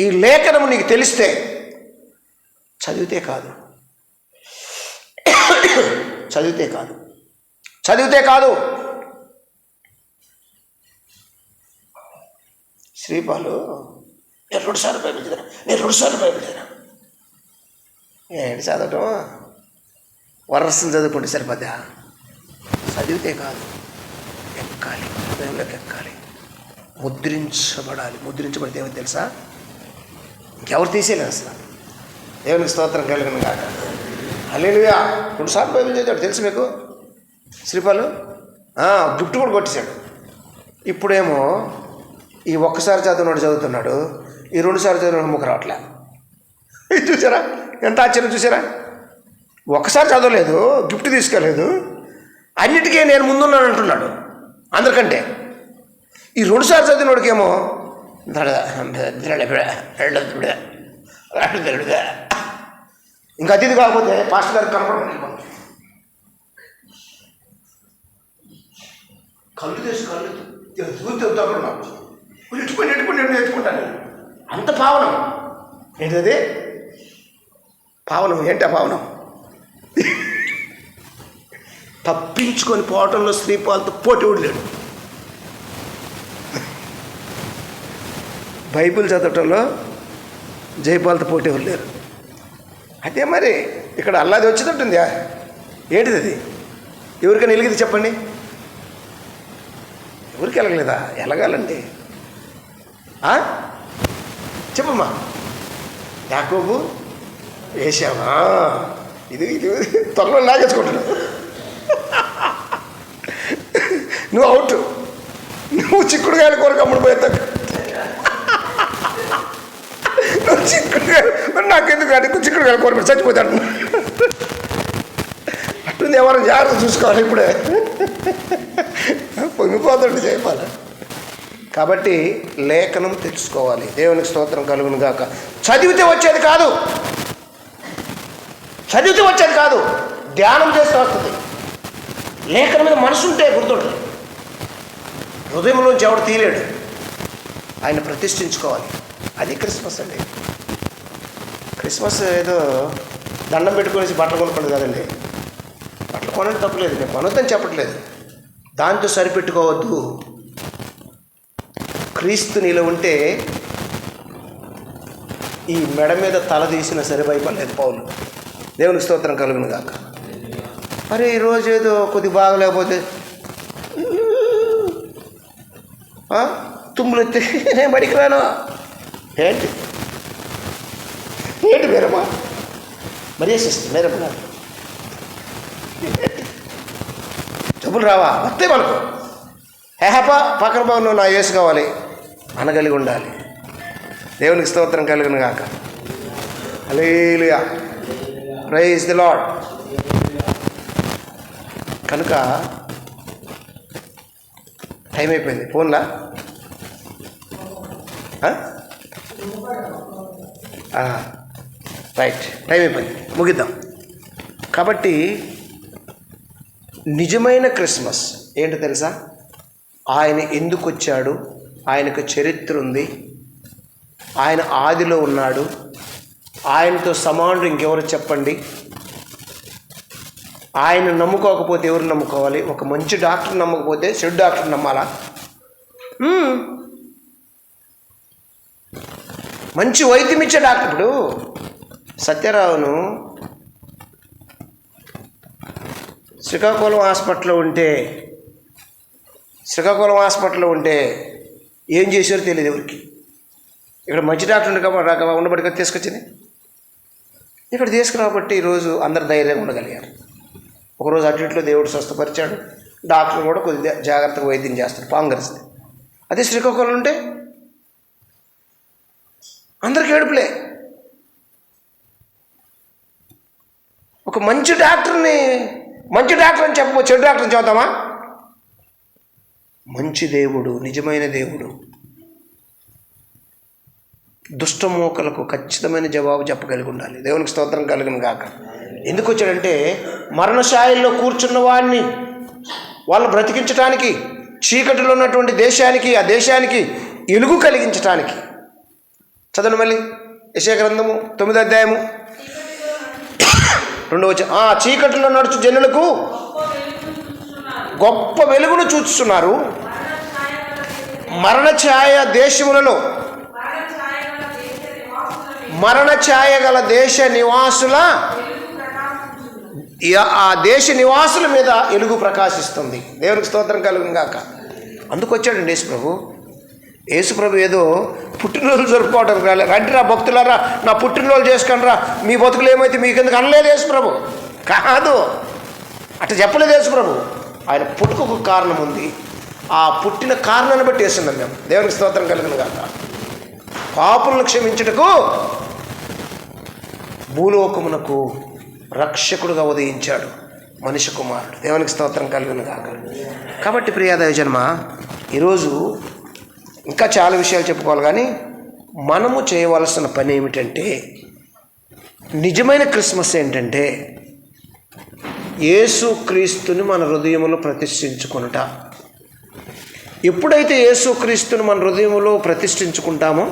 ఈ లేఖనము నీకు తెలిస్తే చదివితే కాదు, చదివితే కాదు. శ్రీపాలు నేను 2 సార్లు బైబిల్ చదివాను, నేను 2 సార్లు బైబిల్ చదివాను. ఏంటి చదవటం? వరసలు చదువుకుంటే సరిపోద్దా? చదివితే కాదు, ఎక్కాలి, హృదయంలోకి ఎక్కాలి, ముద్రించబడాలి. ముద్రించబడితే ఏమో తెలుసా? ఇంకెవరు తీసేయలేదు అసలు. దేవునికి స్తోత్రం కలుగును గాక. హల్లెలూయా. 2 సార్లు బైబిల్ చదివాడు తెలుసు మీకు శ్రీపాలు. గిఫ్ట్ కూడా కొట్టేశాడు. ఇప్పుడేమో ఈ ఒక్కసారి చదివినోడు చదువుతున్నాడు, ఈ 2 సార్లు చదివిన ముఖం రావట్లే. చూసారా ఎంత ఆశ్చర్యం? చూసారా? ఒక్కసారి చదవలేదు, గిఫ్ట్ తీసుకోలేదు, అన్నిటికీ నేను ముందున్నాను అంటున్నాడు అందరికంటే. ఈ 2 సార్లు చదివినోడికేమో ఇంకా అతిథి కాకపోతే పాస్టర్ గారికి కనపడదు. కళ్ళు తీసి కళ్ళు తగ్గుతున్నాను, ఎత్తుకుంటాను. అంత పావనం. ఏంటది పావనం? ఏంటి ఆ పావనం? తప్పించుకొని పోవటంలో శ్రీపాలతో పోటీ ఉండలేడు. బైబిల్ చదవటంలో జైపాలతో పోటీ ఉండలేరు. అదే మరి ఇక్కడ అల్లాది వచ్చినట్టుంది. ఏంటిది అది? ఎవరికైనా వెలిగింది చెప్పండి. ఎవరికి వెళ్ళగలేదా? ఎలగాలండి. చెప్పమ్మా. యాకోబు వేసావా? ఇది త్వరలో లాగేసుకుంటున్నావు. నువ్వు అవుట్. నువ్వు చిక్కుడుకాయల కూర కమ్ముడు పోయేస్తా. నువ్వు చిక్కుడుకాయలు నాకెందుకు కానీ చిక్కుడుకాయల కూర పెట్టి చచ్చిపోతాడు. అట్టుంది ఎవరు జాగ్రత్త చూసుకోవాలి. ఇప్పుడే పొంగిపోతాడు చెప్పాలి. కాబట్టి లేఖనం తెలుసుకోవాలి. దేవునికి స్తోత్రం కలుగును గాక. చదివితే వచ్చేది కాదు, ధ్యానం చేస్తే వస్తుంది. లేఖనం మీద మనసు ఉంటే గుర్తుంటుంది. హృదయంలోంచి ఎవడు తీయలేడు. ఆయన ప్రతిష్ఠించుకోవాలి. అది క్రిస్మస్ అండి. క్రిస్మస్ ఏదో దండం పెట్టుకునేసి బట్టలు కొనుక్కోండి కదండి. బట్టలు కొనడం తప్పలేదు, నేను కొనొద్దని చెప్పట్లేదు. దాంతో సరిపెట్టుకోవద్దు. క్రీస్తు నీలో ఉంటే ఈ మెడ మీద తల తీసిన సరే భయపడలేదు పౌలు. దేవునికి స్తోత్రం కలుగును గాక. మరి ఈరోజు ఏదో కొద్ది బాగలేకపోతే తుమ్ములు ఎత్తే నేను బడికి రాను. ఏంటి మేరమ్మా? మరీ సిస్టర్ మేరమ్మా జబ్బులు రావా? వస్తే మనకు హేహపా పక్కన బాగున్నావు, నా యేసు కావాలి అనగలిగి ఉండాలి. దేవునికి స్తోత్రం కలుగును గాక. హల్లెలూయా, ప్రైజ్ ది లార్డ్. కనుక టైం అయిపోయింది. ఫోన్లా రైట్, టైం అయిపోయింది, ముగిద్దాం. కాబట్టి నిజమైన క్రిస్మస్ ఏంటో తెలుసా? ఆయన ఎందుకు వచ్చాడు, ఆయనకు చరిత్ర ఉంది, ఆయన ఆదిలో ఉన్నాడు, ఆయనతో సమానుడు ఇంకెవరు చెప్పండి. ఆయన నమ్ముకోకపోతే ఎవరు నమ్ముకోవాలి? ఒక మంచి డాక్టర్ నమ్మకపోతే చెడు డాక్టర్ నమ్మాలా? మంచి వైద్యం ఇచ్చే డాక్టర్. ఇప్పుడు సత్యరావును శ్రీకాకుళం హాస్పిటల్లో ఉంటే ఏం చేశారో తెలియదు ఎవరికి. ఇక్కడ మంచి డాక్టర్ ఉండబడిగా తీసుకొచ్చింది. ఇక్కడ తీసుకురాబట్టి ఈరోజు అందరు ధైర్యంగా ఉండగలిగారు. ఒకరోజు అటు ఇట్లో దేవుడు స్వస్థపరిచాడు, డాక్టర్ కూడా కొద్దిగా జాగ్రత్తగా వైద్యం చేస్తారు, పాము కరిస్తే. అదే శ్రీకాకుళం ఉంటే అందరికి ఏడుపులే. ఒక మంచి డాక్టర్ అని చెప్పబో, చెడు డాక్టర్ని చెబుతామా? మంచి దేవుడు, నిజమైన దేవుడు దుష్టమోకలకు ఖచ్చితమైన జవాబు చెప్పగలిగి ఉండాలి. దేవునికి స్తోత్రం కలిగిన గాక. ఎందుకు వచ్చాడంటే మరణశాయిల్లో కూర్చున్న వాడిని వాళ్ళు బ్రతికించడానికి, చీకటిలో ఉన్నటువంటి దేశానికి, ఆ దేశానికి వెలుగు కలిగించటానికి. చదవండి మళ్ళీ యెషయా గ్రంథము 9వ అధ్యాయము 2వ వచనం. చీకటిలో నడుచు జనులకు గొప్ప వెలుగును చూస్తున్నారు. మరణ ఛాయ దేశములలో, మరణ ఛాయ గల దేశ నివాసుల, ఆ దేశ నివాసుల మీద వెలుగు ప్రకాశిస్తుంది. దేవునికి స్తోత్రం కలుగును గాక. అందుకొచ్చాడండి యేసుప్రభు ఏదో పుట్టినరోజు జరుపుకోవడం రాలే. రండిరా భక్తులారా, నా పుట్టినరోజు చేసుకొని రా, మీ బతుకులు ఏమైతే మీకెందుకు అనలేదు యేసుప్రభు. కాదు, అట్లా చెప్పలేదు యేసుప్రభు. ఆయన పుట్టుకకు కారణం ఉంది. ఆ పుట్టిన కారణాన్ని బట్టి వేస్తున్నాం మేము. దేవునికి స్తోత్రం కలుగును గాక. పాపులను క్షమించుటకు భూలోకమునకు రక్షకుడుగా ఉదయించాడు మనిషి కుమారుడు. దేవునికి స్తోత్రం కలుగును గాక. కాబట్టి ప్రియ దైవజన్మ, ఈరోజు ఇంకా చాలా విషయాలు చెప్పుకోవాలి, కానీ మనము చేయవలసిన పని ఏమిటంటే, నిజమైన క్రిస్మస్ ఏంటంటే యేసుక్రీస్తుని మన హృదయంలో ప్రతిష్ఠించుకొనుట. ఎప్పుడైతే యేసుక్రీస్తుని మన హృదయంలో ప్రతిష్ఠించుకుంటామో,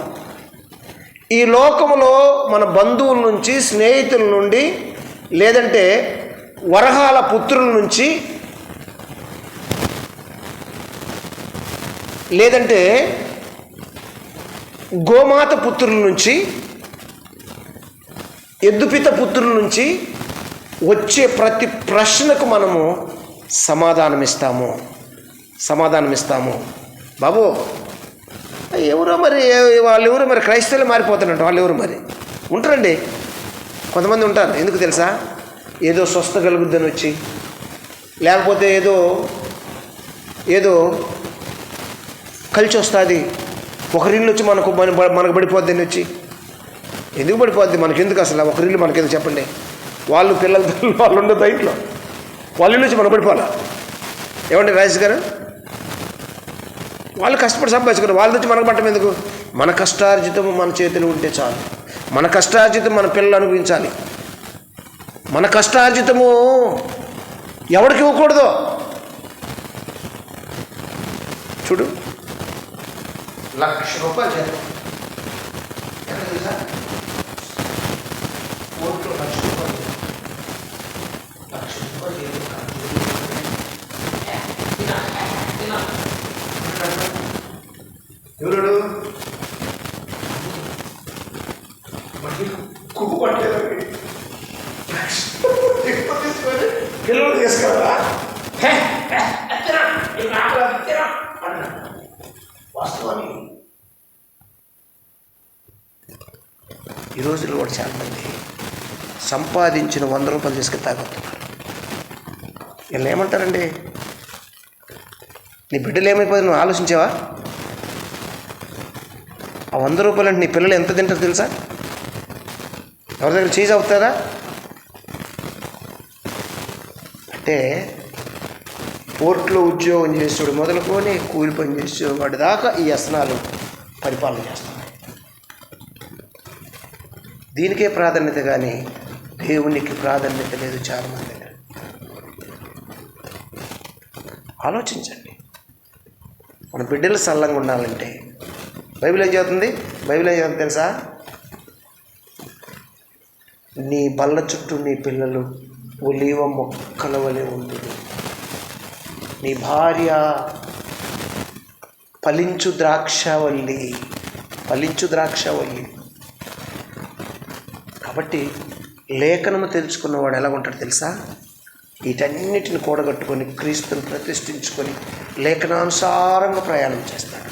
ఈ లోకములో మన బంధువుల నుంచి, స్నేహితుల నుండి, లేదంటే వరహాల పుత్రుల నుంచి, లేదంటే గోమాత పుత్రుల నుంచి, ఎద్దుపిత పుత్రుల నుంచి వచ్చే ప్రతి ప్రశ్నకు మనము సమాధానమిస్తాము. బాబు ఎవరో మరి, వాళ్ళు ఎవరో మరి క్రైస్తవులు మారిపోతున్నట్టు. వాళ్ళు ఎవరు మరి ఉంటారండి, కొంతమంది ఉంటారు. ఎందుకు తెలుసా? ఏదో స్వస్థ కలుగుద్దని వచ్చి, లేకపోతే ఏదో కలిసి వస్తుంది, ఒకరిల్లు వచ్చి మనకు పడిపోద్దని వచ్చి. ఎందుకు పడిపోద్ది? మనకెందుకు అసలు ఒకరిల్లు మనకెందుకు చెప్పండి? వాళ్ళు పిల్లలతో వాళ్ళు ఉండదు ఇంట్లో, వాళ్ళ ఇల్లు వచ్చి మనం పడిపోవాలా? ఏమండి రాజేష్ గారు? వాళ్ళు కష్టపడి సంపాదించుకున్నారు, వాళ్ళ నుంచి మనకు పట్టం ఎందుకు? మన కష్టార్జితము మన చేతిలో ఉంటే చాలు. మన కష్టార్జితం మన పిల్లలు అనుభవించాలి. మన కష్టార్జితము ఎవరికి ఇవ్వకూడదు. చూడు, 1,00,000 రూపాయలు చేద్దాం. ఎక్కడ తెలుసా? కోర్టులో 1,00,000 రూపాయలు, 1,00,000 రూపాయలు ఎవరు కుక్కు పట్టలేదు, తీసుకొని పిల్లలు తీసుకురా వాస్తవాన్ని. ఈ రోజుల్లో కూడా చాలామంది సంపాదించిన 100 రూపాయలు తీసుకుని తాగొస్తున్నారు. వీళ్ళు ఏమంటారండి? నీ బిడ్డలు ఏమైపోతుంది నువ్వు ఆలోచించావా? ఆ 100 రూపాయలు అంటే నీ పిల్లలు ఎంత తింటారు తెలుసా? ఎవరి దగ్గర చీజ్ అవుతారా? అంటే పోర్ట్లో ఉద్యోగం చేసేవాడు మొదలుకొని కూలి పని చేసేవాడి దాకా ఈ వ్యసనాలు పరిపాలన చేస్తున్నాయి. దీనికే ప్రాధాన్యత, కానీ దేవునికి ప్రాధాన్యత లేదు చాలామంది దగ్గర. ఆలోచించండి. మన బిడ్డలు సల్లంగా ఉండాలంటే బైబిల్ ఏం చెబుతుంది? తెలుసా? నీ బల్ల చుట్టూ నీ పిల్లలు ఒలీవ మొక్కల వలె ఉండును. నీ భార్య ఫలించు ద్రాక్షవల్లి. కాబట్టి లేఖనము తెలుసుకున్నవాడు ఎలా ఉంటాడు తెలుసా? వీటన్నిటిని కూడగట్టుకొని క్రీస్తుని ప్రతిష్ఠించుకొని లేఖనానుసారంగా ప్రయాణం చేస్తాడు.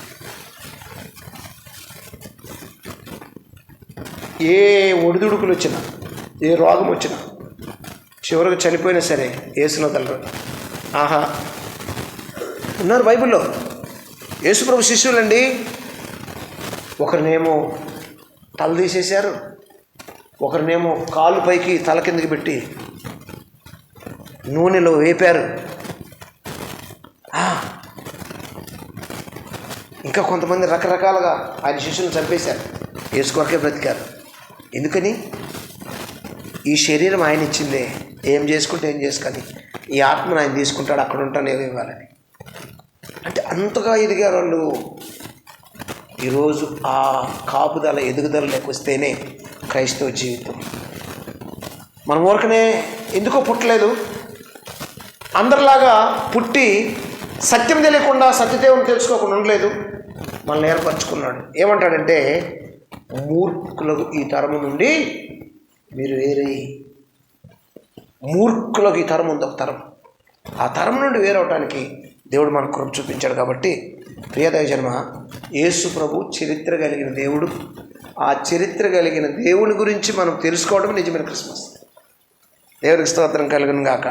ఏ ఒడిదుడుకులు వచ్చినా, ఏ రోగం వచ్చినా, చివరికి చనిపోయినా సరే యేసును వదలరు. ఉన్నారు బైబిల్లో. యేసుప్రభు శిష్యులండి, ఒకరినేమో తల తీసేశారు, ఒకరినేమో కాళ్ళు పైకి తల కిందకి పెట్టి నూనెలో వేపారు. ఇంకా కొంతమంది రకరకాలుగా ఆయన శిష్యులను చంపేశారు. యేసు కొరకే బ్రతికారు. ఎందుకని? ఈ శరీరం ఆయన ఇచ్చిందే, ఏం చేసుకుంటే ఏం చేసుకొని ఈ ఆత్మను ఆయన తీసుకుంటాడు, అక్కడ ఉంటాను ఏమి ఇవ్వాలని. అంటే అంతగా ఎదిగారు వాళ్ళు. ఈరోజు ఆ కాపుదల ఎదుగుదల లేకొస్తేనే క్రైస్తవ జీవితం. మనం ఊరకనే ఎందుకో పుట్టలేదు, అందరిలాగా పుట్టి సత్యం తెలియకుండా సత్యదేవుని తెలుసుకోకుండా ఉండలేదు. మనల్ని ఏర్పరచుకున్నాడు. ఏమంటాడంటే, మూర్ఖులకు ఈ తరము నుండి మీరు వేరే. మూర్ఖులకు ఈ తరం ఉంది, ఒక తరం. ఆ తరం నుండి వేరవటానికి దేవుడు మనకు కృప చూపించాడు. కాబట్టి ప్రియదైవ జన్మ, యేసు ప్రభు చరిత్ర కలిగిన దేవుడు. ఆ చరిత్ర కలిగిన దేవుని గురించి మనం తెలుసుకోవడం నిజమైన క్రిస్మస్. దేవుడికి స్తోత్రం కలుగును గాక.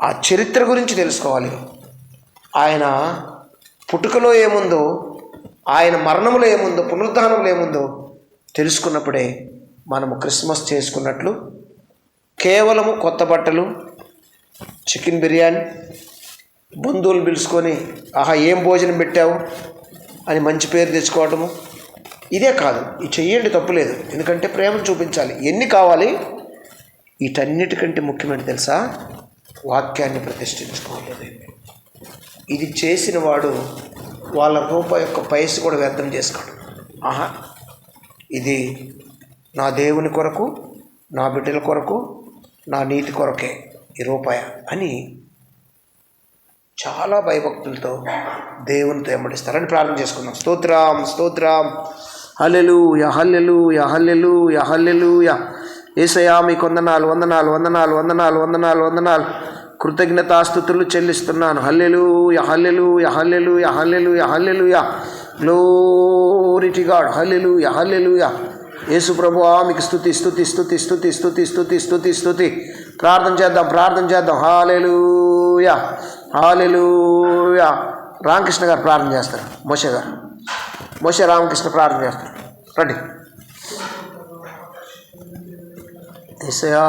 ఆ చరిత్ర గురించి తెలుసుకోవాలి. ఆయన పుట్టుకలో ఏముందో, ఆయన మరణంలో ఏముందో, పునరుద్ధానంలో ఏముందో తెలుసుకున్నప్పుడే మనము క్రిస్మస్ చేసుకున్నట్లు. కేవలము కొత్త బట్టలు, చికెన్ బిర్యానీ, బంధువులు పిలుచుకొని ఆహా ఏం భోజనం పెట్టావు అని మంచి పేరు తెచ్చుకోవటము ఇదే కాదు. ఇది చెయ్యండి, తప్పులేదు. ఎందుకంటే ప్రేమను చూపించాలి. ఎన్ని కావాలి? వీటన్నిటికంటే ముఖ్యమైన తెలుసా? వాక్యాన్ని ప్రతిష్ఠించుకోవాలి. ఇది చేసిన వాడు వాళ్ళ రూపాయి యొక్క పైస కూడా వ్యర్థం చేసుకోడు. ఇది నా దేవుని కొరకు, నా బిడ్డల కొరకు, నా నీతి కొరకే ఈ రూపాయ అని చాలా భయభక్తులతో దేవునితో వెంబడిస్తారని ప్రార్థన చేసుకుందాం. స్తోత్రం స్తోత్రం. హల్లెలూయా హల్లెలూయా హల్లెలూయా హల్లెలూయా. యేసయ్యా మీకు వందనాలు వందనాలు వందనాలు వందనాలు వందనాలు వందనాలు. కృతజ్ఞతాస్తుతులు చెల్లిస్తున్నాను. Hallelujah hallelujah hallelujah hallelujah hallelujah. Glory to God. Hallelujah hallelujah. యేసు ప్రభువా మీకు స్తుతి స్తుతి స్తుతి స్తుతి స్తుతి స్తుతి స్తుతి స్తుతి. ప్రార్థన చేద్దాం ప్రార్థన చేద్దాం. హల్లెలూయా హల్లెలూయా. రామకృష్ణ గారు ప్రార్థన చేస్తారు. మోషే గారు, మోషే రామకృష్ణ ప్రార్థన చేస్తారు. రండి. యేసయ్యా